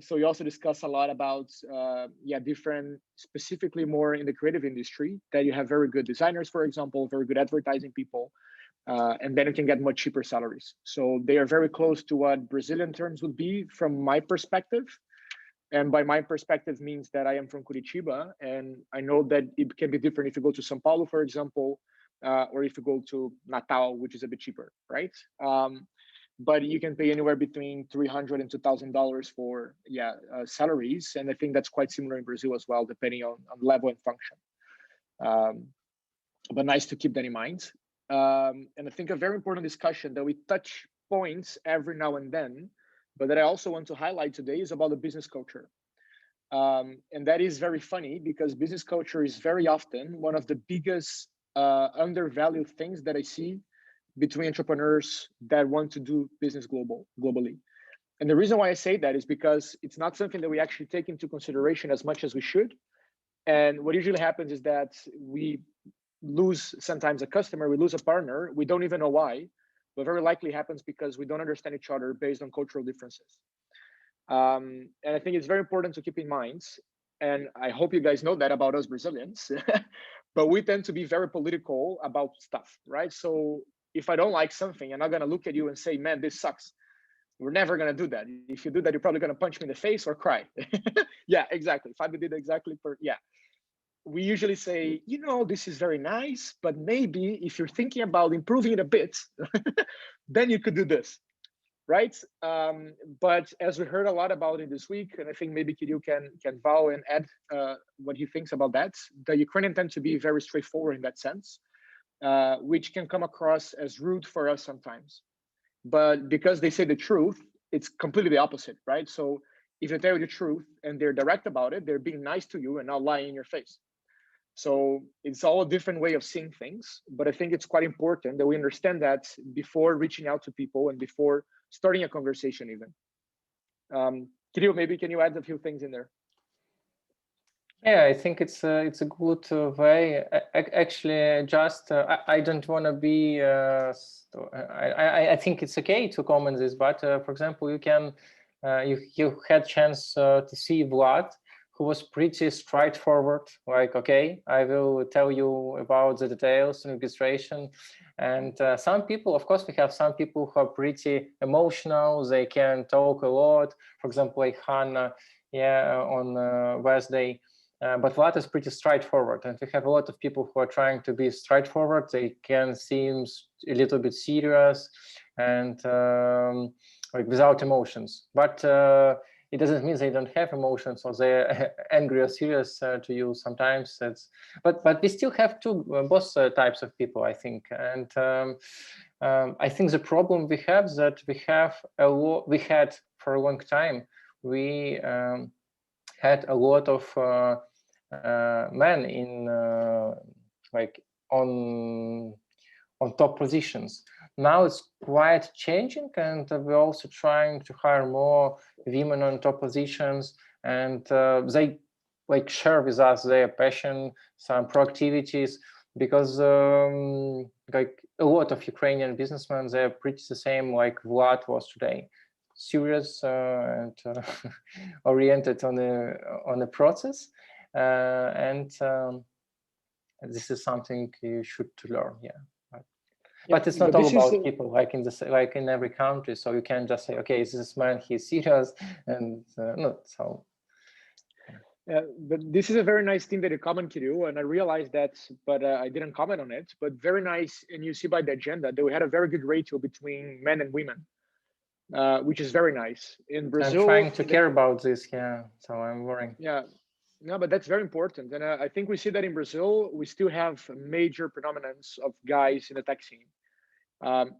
So we also discuss a lot about, different, specifically more in the creative industry, that you have very good designers, for example, very good advertising people, and then you can get much cheaper salaries. So they are very close to what Brazilian terms would be from my perspective. And by my perspective means that I am from Curitiba, and I know that it can be different if you go to São Paulo, for example, or if you go to Natal, which is a bit cheaper, right? But you can pay anywhere between $300 and $2,000 for salaries, and I think that's quite similar in Brazil as well, depending on level and function. But nice to keep that in mind. And I think a very important discussion that we touch points every now and then, but that I also want to highlight today is about the business culture. And that is very funny because business culture is very often one of the biggest undervalued things that I see between entrepreneurs that want to do business globally. And the reason why I say that is because it's not something that we actually take into consideration as much as we should. And what usually happens is that we lose sometimes a customer, we lose a partner, we don't even know why, but very likely happens because we don't understand each other based on cultural differences. And I think it's very important to keep in mind, and I hope you guys know that about us Brazilians, but we tend to be very political about stuff, right? So if I don't like something, I'm not gonna look at you and say, man, this sucks. We're never gonna do that. If you do that, you're probably gonna punch me in the face or cry. Yeah, exactly. Fabio did exactly we usually say, this is very nice, but maybe if you're thinking about improving it a bit, then you could do this, right? But as we heard a lot about it this week, and I think maybe Kirill can vow and add what he thinks about that, the Ukrainian tend to be very straightforward in that sense, which can come across as rude for us sometimes. But because they say the truth, it's completely the opposite, right? So if they tell you the truth and they're direct about it, they're being nice to you and not lying in your face. So it's all a different way of seeing things, but I think it's quite important that we understand that before reaching out to people and before starting a conversation even. Kirill, maybe can you add a few things in there?
Yeah, I think it's a good way. Actually, just I don't want to be. I think it's okay to comment this, but for example, you can you had chance to see Vlad, who was pretty straightforward. Like, okay, I will tell you about the details and registration. And some people, of course, we have some people who are pretty emotional. They can talk a lot. For example, like Hannah, on Wednesday. But Vlad is pretty straightforward, and we have a lot of people who are trying to be straightforward. They can seem a little bit serious and like without emotions. But it doesn't mean they don't have emotions or they're angry or serious to you. Sometimes it's, but we still have both types of people, I think. And I think the problem we have is that we had for a long time, we had a lot of men in like on top positions. Now it's quite changing, and we're also trying to hire more women on top positions, and they like share with us their passion, some proactivities, because like a lot of Ukrainian businessmen, they're pretty the same like Vlad was today. Serious and oriented on the process. And this is something you should learn, but it's not all about people like in every country, so you can't just say, okay, this man, he's serious, and no, so
but this is a very nice thing that you comment, Kirill, and I realized that, but I didn't comment on it, but very nice. And you see by the agenda that we had a very good ratio between men and women, which is very nice. In Brazil,
I'm trying to care about this, so I'm worrying.
No, but that's very important. And I think we see that in Brazil, we still have a major predominance of guys in the tech scene.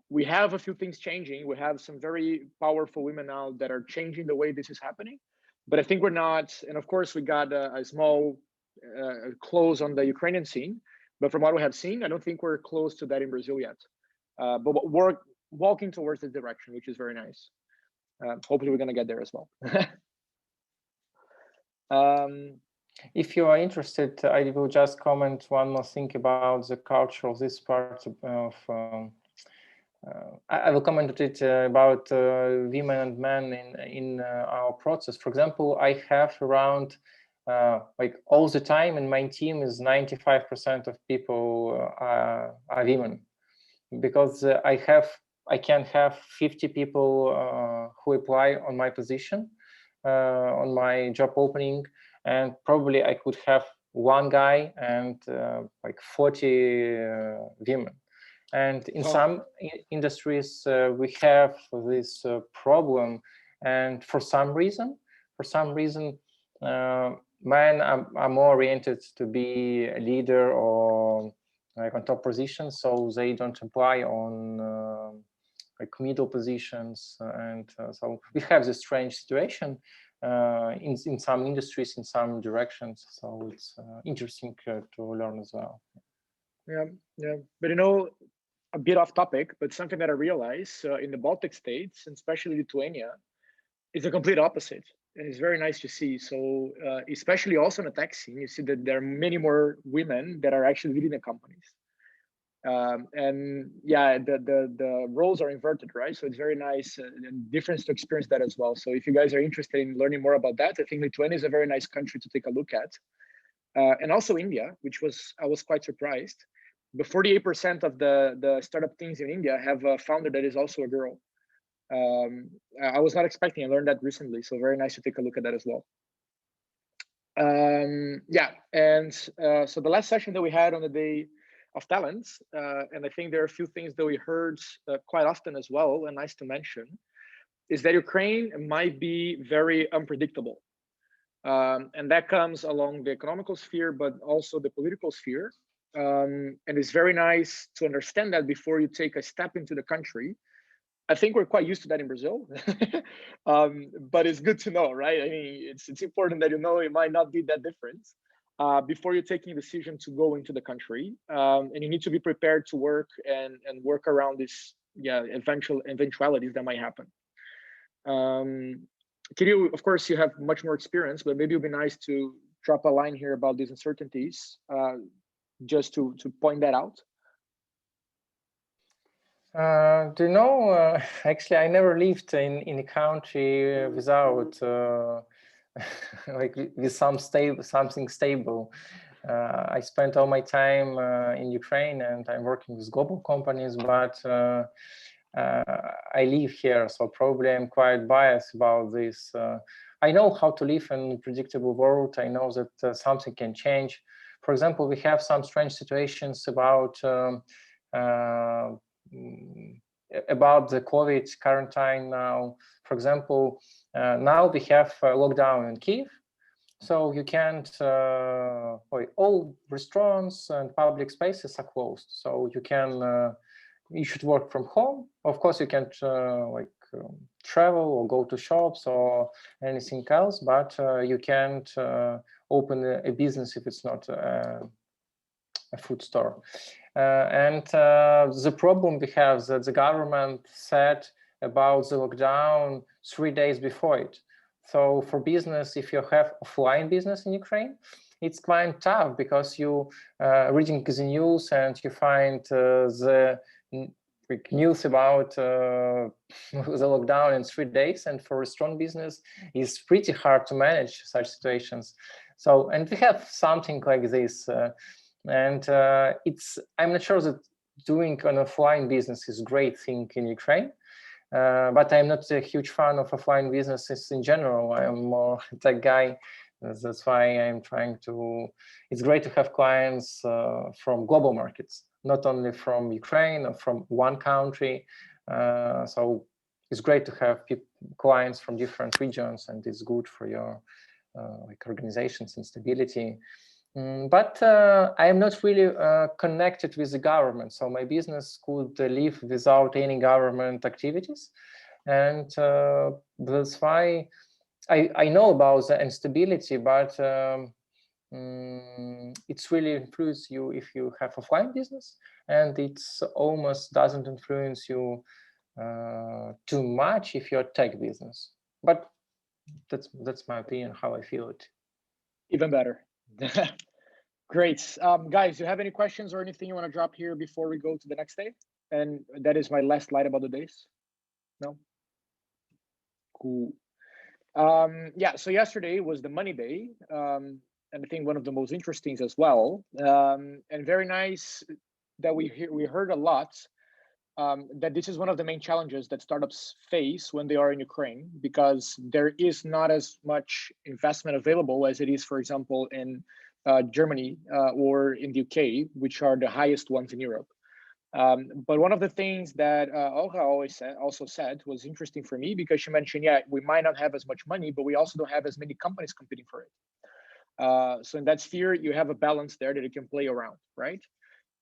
We have a few things changing. We have some very powerful women now that are changing the way this is happening. But I think we're not, and of course we got a small close on the Ukrainian scene. But from what we have seen, I don't think we're close to that in Brazil yet. But we're walking towards this direction, which is very nice. Hopefully we're going to get there as well.
If you are interested, I will just comment one more thing about the culture of this part of. I will comment it about women and men in our process. For example, I have around like all the time in my team is 95% of people are women, because I can have 50 people who apply on my position on my job opening, and probably I could have one guy and like 40 women. And in some industries we have this problem, and for some reason men are more oriented to be a leader or like on top positions, so they don't apply on like middle positions, and so we have this strange situation in some industries, in some directions. So it's interesting to learn as well.
Yeah. But you know, a bit off topic, but something that I realized in the Baltic states, and especially Lithuania, is the complete opposite. And it's very nice to see. So especially also in the tech scene, you see that there are many more women that are actually leading the companies. And yeah, the roles are inverted, right? So it's very nice and different to experience that as well. So if you guys are interested in learning more about that, I think Lithuania is a very nice country to take a look at. And also India, which I was quite surprised. But 48% of the startup teams in India have a founder that is also a girl. I was not expecting. I learned that recently, so very nice to take a look at that as well. Yeah, and so the last session that we had on the day of talents, and I think there are a few things that we heard quite often as well, and nice to mention, is that Ukraine might be very unpredictable. And that comes along the economical sphere, but also the political sphere. And it's very nice to understand that before you take a step into the country. I think we're quite used to that in Brazil, but it's good to know, right? I mean, it's important that you know it might not be that different before you're taking a decision to go into the country, and you need to be prepared to work and work around this, eventualities that might happen. Kirill, of course, you have much more experience, but maybe it would be nice to drop a line here about these uncertainties, just to point that out.
Do you know, actually, I never lived in a country without like with something stable. I spent all my time in Ukraine, and I'm working with global companies, but I live here, so probably I'm quite biased about this. I know how to live in a predictable world. I know that something can change. For example, we have some strange situations about the COVID quarantine now. For example, now we have a lockdown in Kyiv, so you can't, all restaurants and public spaces are closed. So you should work from home. Of course, you can't travel or go to shops or anything else, but you can't open a business if it's not a food store. And the problem we have is that the government said about the lockdown 3 days before it. So for business, if you have offline business in Ukraine, it's quite tough, because you reading the news and you find the news about the lockdown in 3 days, and for a strong business, it's pretty hard to manage such situations. So, and we have something like this. And I'm not sure that doing an offline business is a great thing in Ukraine, but I'm not a huge fan of offline businesses in general. I'm more a tech guy. That's why I'm trying to, it's great to have clients from global markets, not only from Ukraine or from one country. So it's great to have clients from different regions, and it's good for your organizations and stability. But I am not really connected with the government, so my business could live without any government activities, and that's why I know about the instability, but it's really influence you if you have offline business, and it's almost doesn't influence you too much if you're tech business. But that's my opinion, how I feel it.
Even better. Great. Guys, do you have any questions or anything you want to drop here before we go to the next day? And that is my last slide about the days. No? Cool. Yeah, so yesterday was the money day. And I think one of the most interesting as well. And very nice that we heard a lot that this is one of the main challenges that startups face when they are in Ukraine, because there is not as much investment available as it is, for example, in Germany or in the UK, which are the highest ones in Europe. But one of the things that Olga also said was interesting for me, because she mentioned, yeah, we might not have as much money, but we also don't have as many companies competing for it. So in that sphere, you have a balance there that you can play around, right?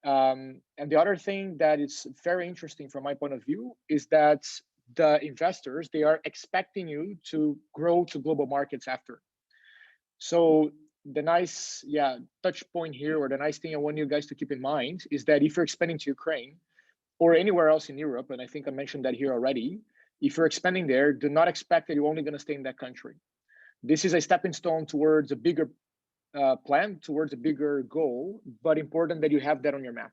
And the other thing that is very interesting from my point of view is that the investors, they are expecting you to grow to global markets after. So the nice touch point here, or the nice thing I want you guys to keep in mind, is that if you're expanding to Ukraine or anywhere else in Europe, and I think I mentioned that here already, if you're expanding there, do not expect that you're only going to stay in that country. This is a stepping stone towards a bigger plan, towards a bigger goal, but important that you have that on your map,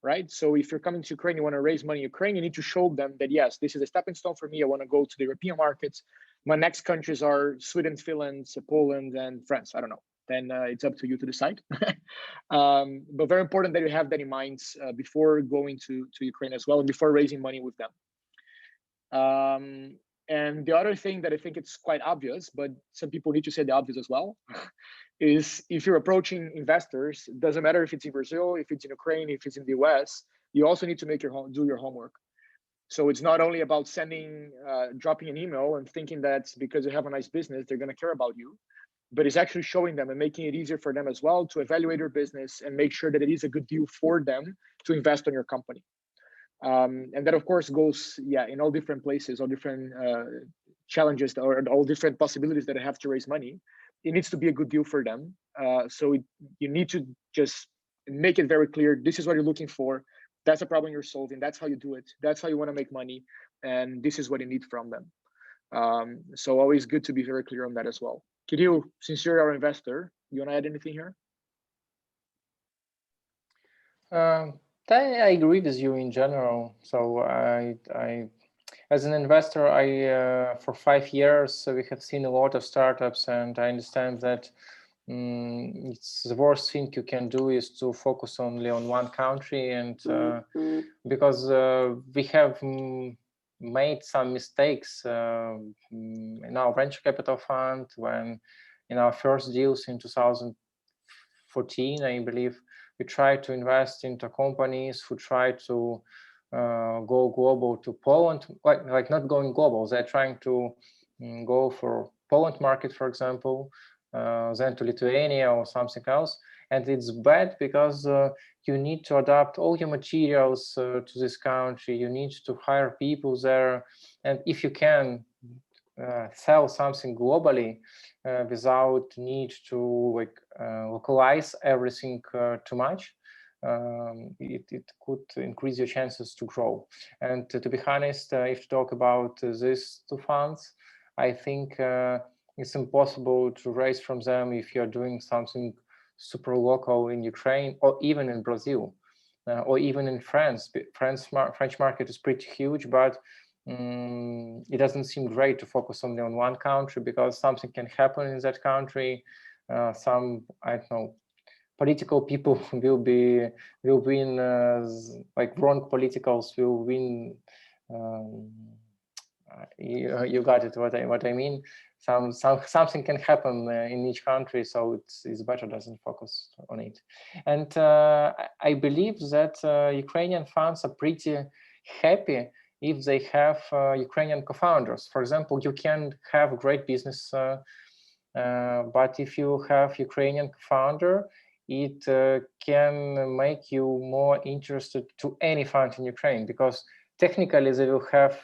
right? So if you're coming to Ukraine, you want to raise money in Ukraine, you need to show them that, yes, this is a stepping stone for me. I want to go to the European markets. My next countries are Sweden, Finland, Poland, and France. I don't know. Then it's up to you to decide. But very important that you have that in mind before going to Ukraine as well, and before raising money with them. And the other thing that I think it's quite obvious, but some people need to say the obvious as well, is if you're approaching investors, it doesn't matter if it's in Brazil, if it's in Ukraine, if it's in the US, you also need to do your homework. So it's not only about dropping an email and thinking that because you have a nice business, they're going to care about you, but it's actually showing them and making it easier for them as well to evaluate your business and make sure that it is a good deal for them to invest on your company. And that, of course, goes in all different places, all different challenges, or all different possibilities that I have to raise money. It needs to be a good deal for them. So you need to just make it very clear. This is what you're looking for. That's a problem you're solving. That's how you do it. That's how you want to make money. And this is what you need from them. So always good to be very clear on that as well. Kirill, since you're our investor, you want to add anything here?
I agree with you in general. So I as an investor, for 5 years, we have seen a lot of startups, and I understand that it's the worst thing you can do is to focus only on one country, and because we have made some mistakes in our venture capital fund, when in our first deals in 2014, I believe, we tried to invest into companies who try to go global to Poland, like not going global. They're trying to go for Poland market, for example, then to Lithuania or something else. And it's bad because you need to adapt all your materials to this country. You need to hire people there. And if you can sell something globally without need to localize everything too much, it could increase your chances to grow. And to be honest, if you talk about these two funds, I think it's impossible to raise from them if you're doing something super local in Ukraine or even in Brazil or even in France. French market is pretty huge, but it doesn't seem great to focus only on one country, because something can happen in that country. Some, I don't know, political people will win, like wrong politicals will win. You got it. What I mean. Something can happen in each country, so it's better doesn't focus on it. And I believe that Ukrainian funds are pretty happy if they have Ukrainian co-founders. For example, you can have a great business, but if you have Ukrainian co-founder, it can make you more interested to any fund in Ukraine, because technically they will have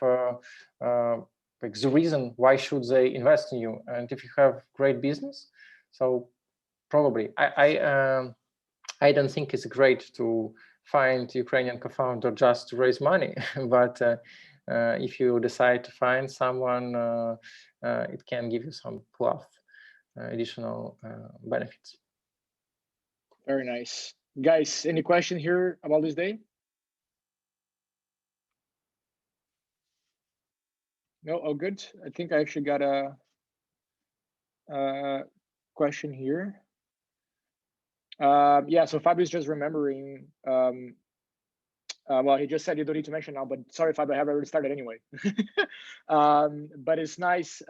like the reason why should they invest in you, and if you have great business, so probably I don't think it's great to find Ukrainian co-founder just to raise money, but if you decide to find someone, it can give you some plus additional benefits.
Very nice. Guys, any question here about this day? No, all good. I think I actually got a question here. Yeah, so Fabio's just remembering. Well, he just said you don't need to mention now, but sorry, Fabio, I have already started anyway. But it's nice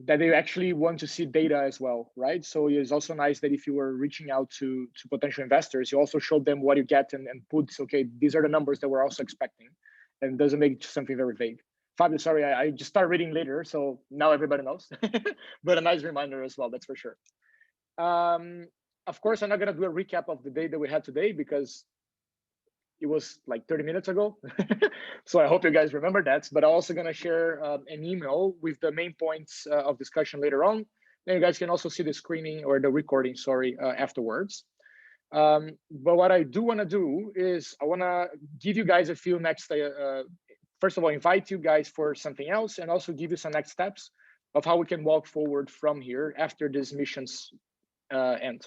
that they actually want to see data as well, right? So it's also nice that if you were reaching out to potential investors, you also show them what you get and put, okay, these are the numbers that we're also expecting, and doesn't make something very vague. Fabio, sorry, I just start reading later, so now everybody knows, but a nice reminder as well, that's for sure. Of course, I'm not gonna do a recap of the day that we had today because it was like 30 minutes ago. So I hope you guys remember that, but I'm also gonna share an email with the main points of discussion later on. Then you guys can also see the screening or the recording, sorry, afterwards. But what I do wanna do is I wanna give you guys a few next, first of all, invite you guys for something else and also give you some next steps of how we can walk forward from here after this mission's end.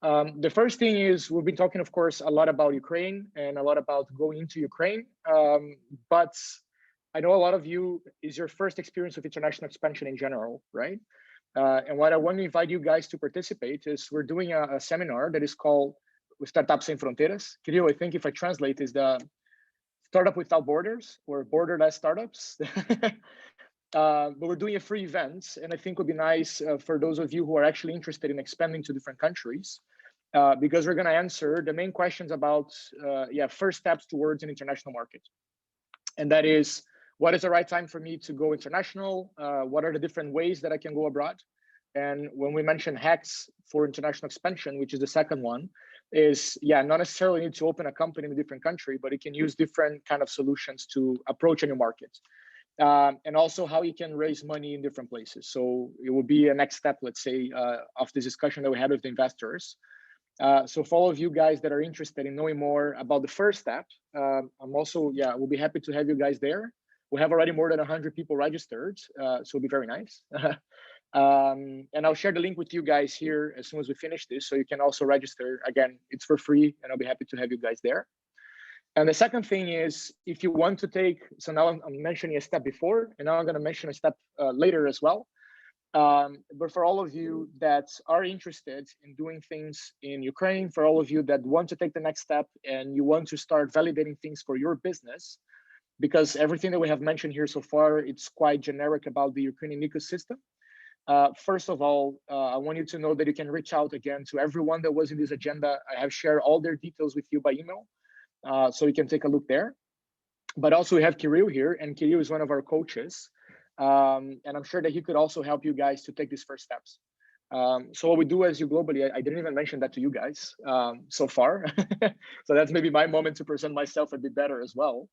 The first thing is we've been talking, of course, a lot about Ukraine and a lot about going into Ukraine. But I know a lot of you is your first experience with international expansion in general, right? And what I want to invite you guys to participate is we're doing a seminar that is called Startups Sem Fronteiras. Kirill, I think if I translate, is the Startup Without Borders or Borderless Startups. But we're doing a free event, and I think it would be nice for those of you who are actually interested in expanding to different countries, because we're going to answer the main questions about first steps towards an international market. And that is, what is the right time for me to go international? What are the different ways that I can go abroad? And when we mention hacks for international expansion, which is the second one, is not necessarily need to open a company in a different country, but it can use different kind of solutions to approach a new market. And also how you can raise money in different places. So it will be a next step, let's say, of this discussion that we had with the investors. So for all of you guys that are interested in knowing more about the first step, I'm also, we'll be happy to have you guys there. We have already more than 100 people registered, so it'll be very nice. And I'll share the link with you guys here as soon as we finish this, so you can also register. Again, it's for free, and I'll be happy to have you guys there. And the second thing is, if you want to take, so now I'm mentioning a step before, and now I'm going to mention a step later as well. But for all of you that are interested in doing things in Ukraine, for all of you that want to take the next step and you want to start validating things for your business, because everything that we have mentioned here so far, it's quite generic about the Ukrainian ecosystem. First of all, I want you to know that you can reach out again to everyone that was in this agenda. I have shared all their details with you by email. So you can take a look there. But also we have Kirill here, and Kirill is one of our coaches. And I'm sure that he could also help you guys to take these first steps. So what we do as you globally, I didn't even mention that to you guys so far. So that's maybe my moment to present myself a bit better as well.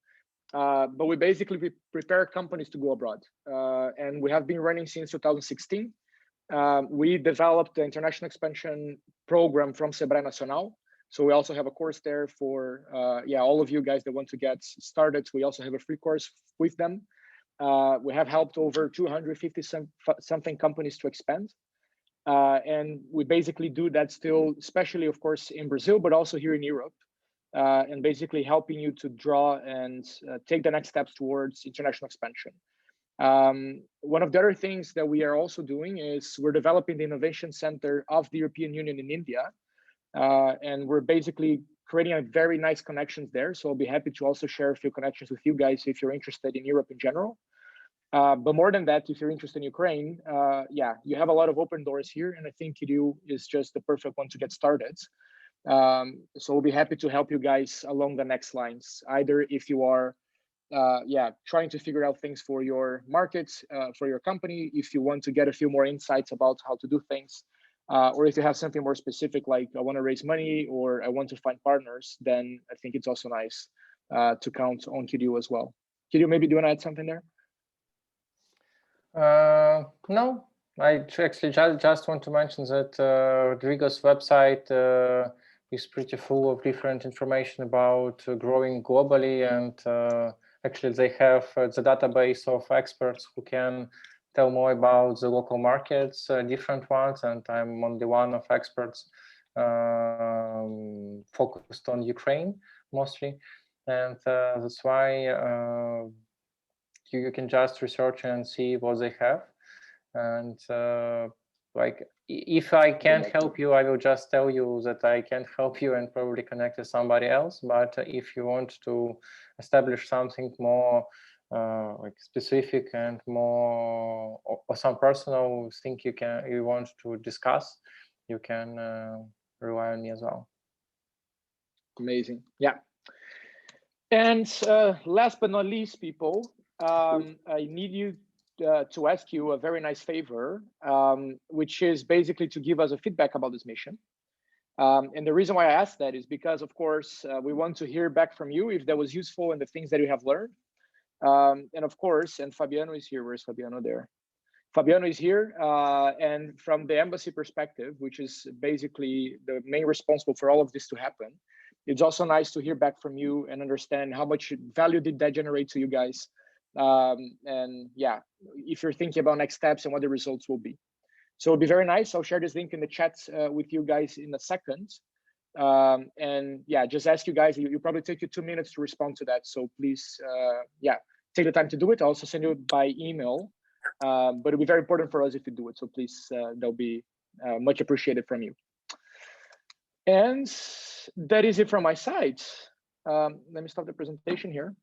But we basically prepare companies to go abroad. And we have been running since 2016. We developed the international expansion program from Sebrae Nacional. So we also have a course there for all of you guys that want to get started. We also have a free course with them. We have helped over 250 something companies to expand. And we basically do that still, especially of course in Brazil, but also here in Europe, and basically helping you to draw and take the next steps towards international expansion. One of the other things that we are also doing is we're developing the Innovation Center of the European Union in India. And we're basically creating a very nice connections there. So I'll be happy to also share a few connections with you guys if you're interested in Europe in general. But more than that, if you're interested in Ukraine, you have a lot of open doors here. And I think Kirill is just the perfect one to get started. So we'll be happy to help you guys along the next lines, either if you are yeah, trying to figure out things for your markets, for your company, if you want to get a few more insights about how to do things, or if you have something more specific, like I want to raise money or I want to find partners, then I think it's also nice to count on Kirill as well. Kirill, maybe do you want to add something there?
No, I actually just want to mention that Rodrigo's website is pretty full of different information about growing globally, and actually they have the database of experts who can tell more about the local markets, different ones, and I'm only one of experts focused on Ukraine mostly, and that's why you can just research and see what they have. And like, if I can't help you, I will just tell you that I can't help you and probably connect to somebody else. But if you want to establish something more like specific and more, or some personal thing you want to discuss, you can rely on me as well.
Amazing. Yeah. And last but not least, people, I need you to ask you a very nice favor, which is basically to give us a feedback about this mission. And the reason why I asked that is because, of course, we want to hear back from you if that was useful and the things that you have learned. And of course, and Fabiano is here. Where's Fabiano? There. Fabiano is here. And from the embassy perspective, which is basically the main responsible for all of this to happen, it's also nice to hear back from you and understand how much value did that generate to you guys. And yeah, if you're thinking about next steps and what the results will be. So it'll be very nice. I'll share this link in the chat with you guys in a second. And yeah, just ask you guys, it'll probably take you 2 minutes to respond to that. So please, yeah, take the time to do it. I'll also send you by email, but it'll be very important for us if you do it. So please, that'll be much appreciated from you. And that is it from my side. Let me stop the presentation here.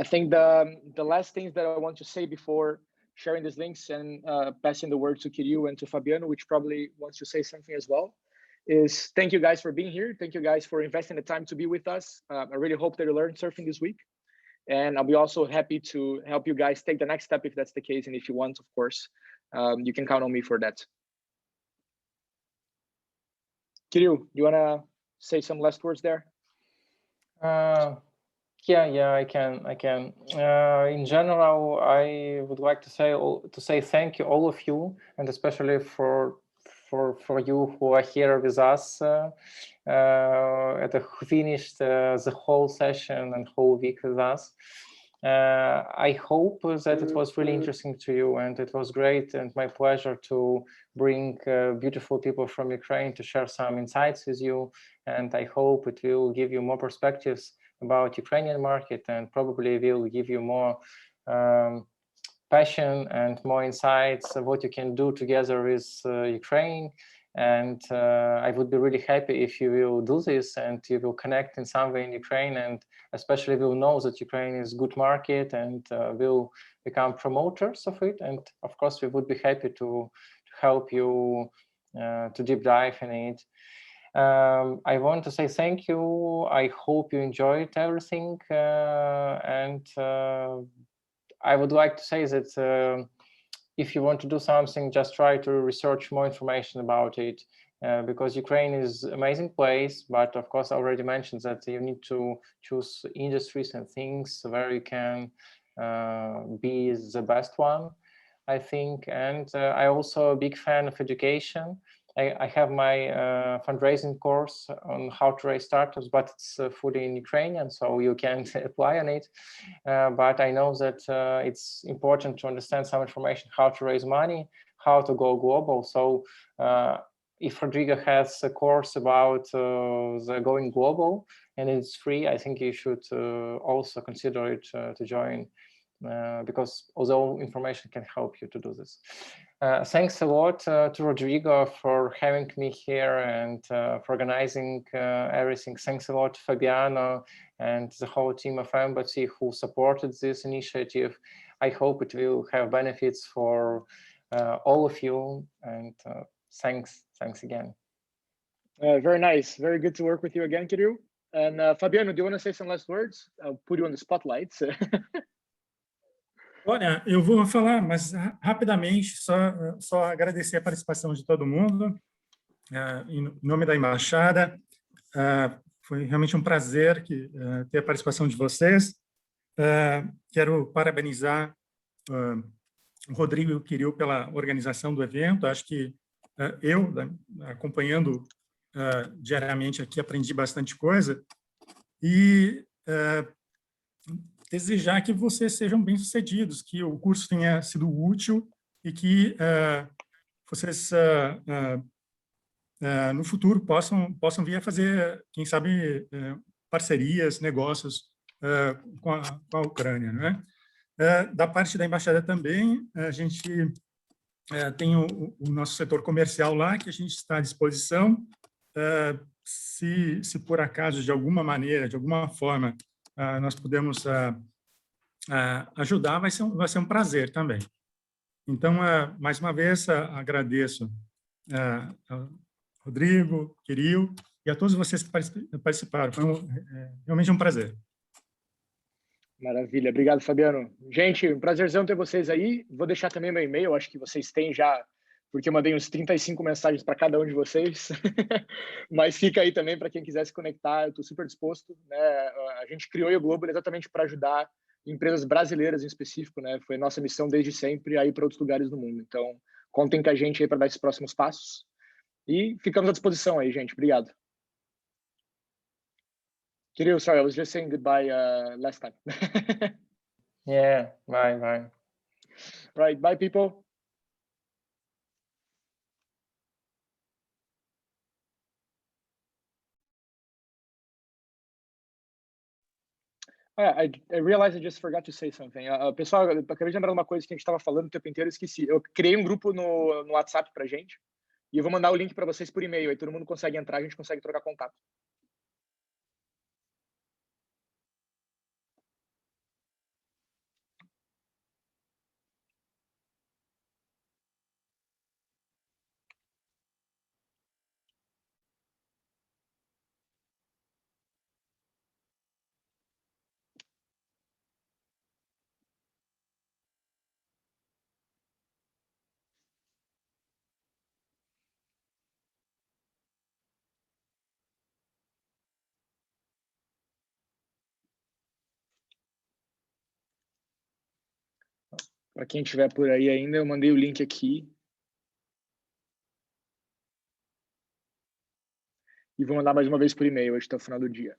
I think the last things that I want to say before sharing these links and passing the word to Kirill and to Fabiano, which probably wants to say something as well, is thank you guys for being here. Thank you guys for investing the time to be with us. I really hope that you learned surfing this week. And I'll be also happy to help you guys take the next step if that's the case. And if you want, of course, you can count on me for that. Kirill, you want to say some last words there?
Yeah, I can. In general, I would like to say thank you, all of you, and especially for you who are here with us, who finished the whole session and whole week with us. I hope that it was really interesting to you, and it was great and my pleasure to bring beautiful people from Ukraine to share some insights with you. And I hope it will give you more perspectives about Ukrainian market, and probably will give you more passion and more insights of what you can do together with Ukraine. And I would be really happy if you will do this and you will connect in some way in Ukraine, and especially will know that Ukraine is a good market and will become promoters of it. And of course, we would be happy to help you to deep dive in it. I want to say thank you. I hope you enjoyed everything. And I would like to say that if you want to do something, just try to research more information about it, because Ukraine is an amazing place. But of course, I already mentioned that you need to choose industries and things where you can be the best one, I think. And I also a big fan of education. I have my fundraising course on how to raise startups, but it's fully in Ukrainian, so you can't apply on it. But I know that it's important to understand some information, how to raise money, how to go global. So if Rodrigo has a course about the going global and it's free, I think you should also consider it to join. Because although information can help you to do this. Thanks a lot to Rodrigo for having me here and for organizing everything. Thanks a lot to Fabiano and the whole team of Embassy who supported this initiative. I hope it will have benefits for all of you, and thanks again.
Very nice. Very good to work with you again, Kirill. And Fabiano, do you want to say some last words? I'll put you on the spotlight.
Olha, eu vou falar, mas rapidamente, só agradecer a participação de todo mundo, em nome da Embaixada. Foi realmente um prazer ter a participação de vocês. Quero parabenizar o Rodrigo e o Kirill pela organização do evento. Acho que eu, acompanhando diariamente aqui, aprendi bastante coisa. E desejar que vocês sejam bem-sucedidos, que o curso tenha sido útil e que vocês, no futuro, possam vir a fazer, quem sabe, parcerias, negócios com a Ucrânia, né? Da parte da Embaixada também, a gente tem o nosso setor comercial lá, que a gente está à disposição. Se por acaso, de alguma maneira, de alguma forma, nós podemos ajudar, vai ser um prazer também. Então, mais uma vez, agradeço a Rodrigo, Kirill e a todos vocês que participaram. Foi realmente um prazer.
Maravilha, obrigado, Fabiano. Gente, um prazerzão ter vocês aí. Vou deixar também meu e-mail, acho que vocês têm já, porque eu mandei uns 35 mensagens para cada um de vocês. Mas fica aí também para quem quiser se conectar, eu estou super disposto, né? A gente criou o Global exatamente para ajudar empresas brasileiras em específico, né? Foi nossa missão desde sempre a ir para outros lugares do mundo. Então, contem com a gente aí para dar esses próximos passos. E ficamos à disposição aí, gente. Obrigado. Kirill, sorry, I was just saying goodbye last time.
Yeah, bye.
Right, bye, people. I realized I just forgot to say something. Pessoal, eu acabei de lembrar de uma coisa que a gente estava falando o tempo inteiro, eu esqueci. Eu criei um grupo no WhatsApp para gente e eu vou mandar o link para vocês por e-mail. Aí todo mundo consegue entrar, a gente consegue trocar contato. Para quem estiver por aí ainda, eu mandei o link aqui. E vou mandar mais uma vez por e-mail hoje até o final do dia.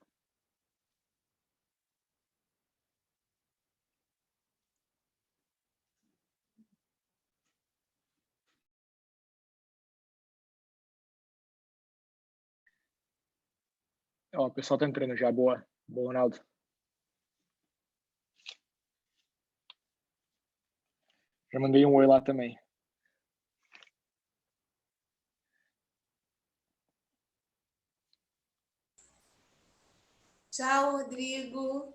Ó, o pessoal tá entrando já. Boa, Ronaldo. Já mandei um oi lá também.
Tchau, Rodrigo.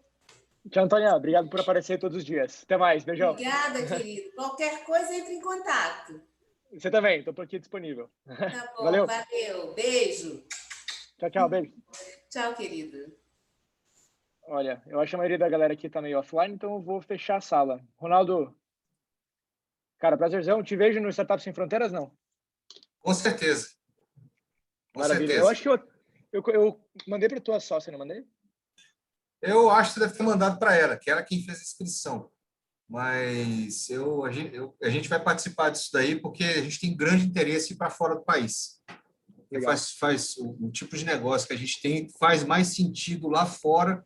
Tchau, Antônia. Obrigado por aparecer todos os dias. Até mais. Beijão.
Obrigada, querido. Qualquer coisa, entre em contato.
Você também. Estou por aqui disponível.
Tá bom,
valeu.
Beijo.
Tchau, beijo.
Tchau, querido.
Olha, eu acho que a maioria da galera aqui tá meio offline, então eu vou fechar a sala. Ronaldo, cara, prazerzão. Te vejo no Startup Sem Fronteiras, não?
Com certeza. Com
Maravilha.
certeza.
Eu acho que eu mandei para tua sócia, não mandei?
Eu acho que você deve ter mandado para ela, que era quem fez a inscrição. Mas a gente vai participar disso daí porque a gente tem grande interesse em ir para fora do país. Faz o tipo de negócio que a gente tem faz mais sentido lá fora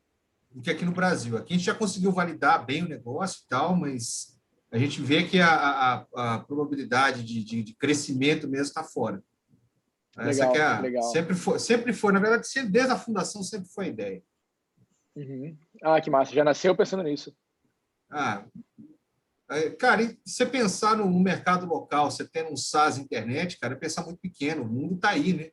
do que aqui no Brasil. Aqui a gente já conseguiu validar bem o negócio e tal, mas a gente vê que a probabilidade de crescimento mesmo está fora. Essa que é
legal.
Sempre foi, na verdade, desde a fundação sempre foi a ideia.
Uhum. Ah, que massa. Já nasceu pensando nisso.
Cara, e você pensar no mercado local, você tendo um SaaS internet, cara, é pensar muito pequeno. O mundo está aí, né?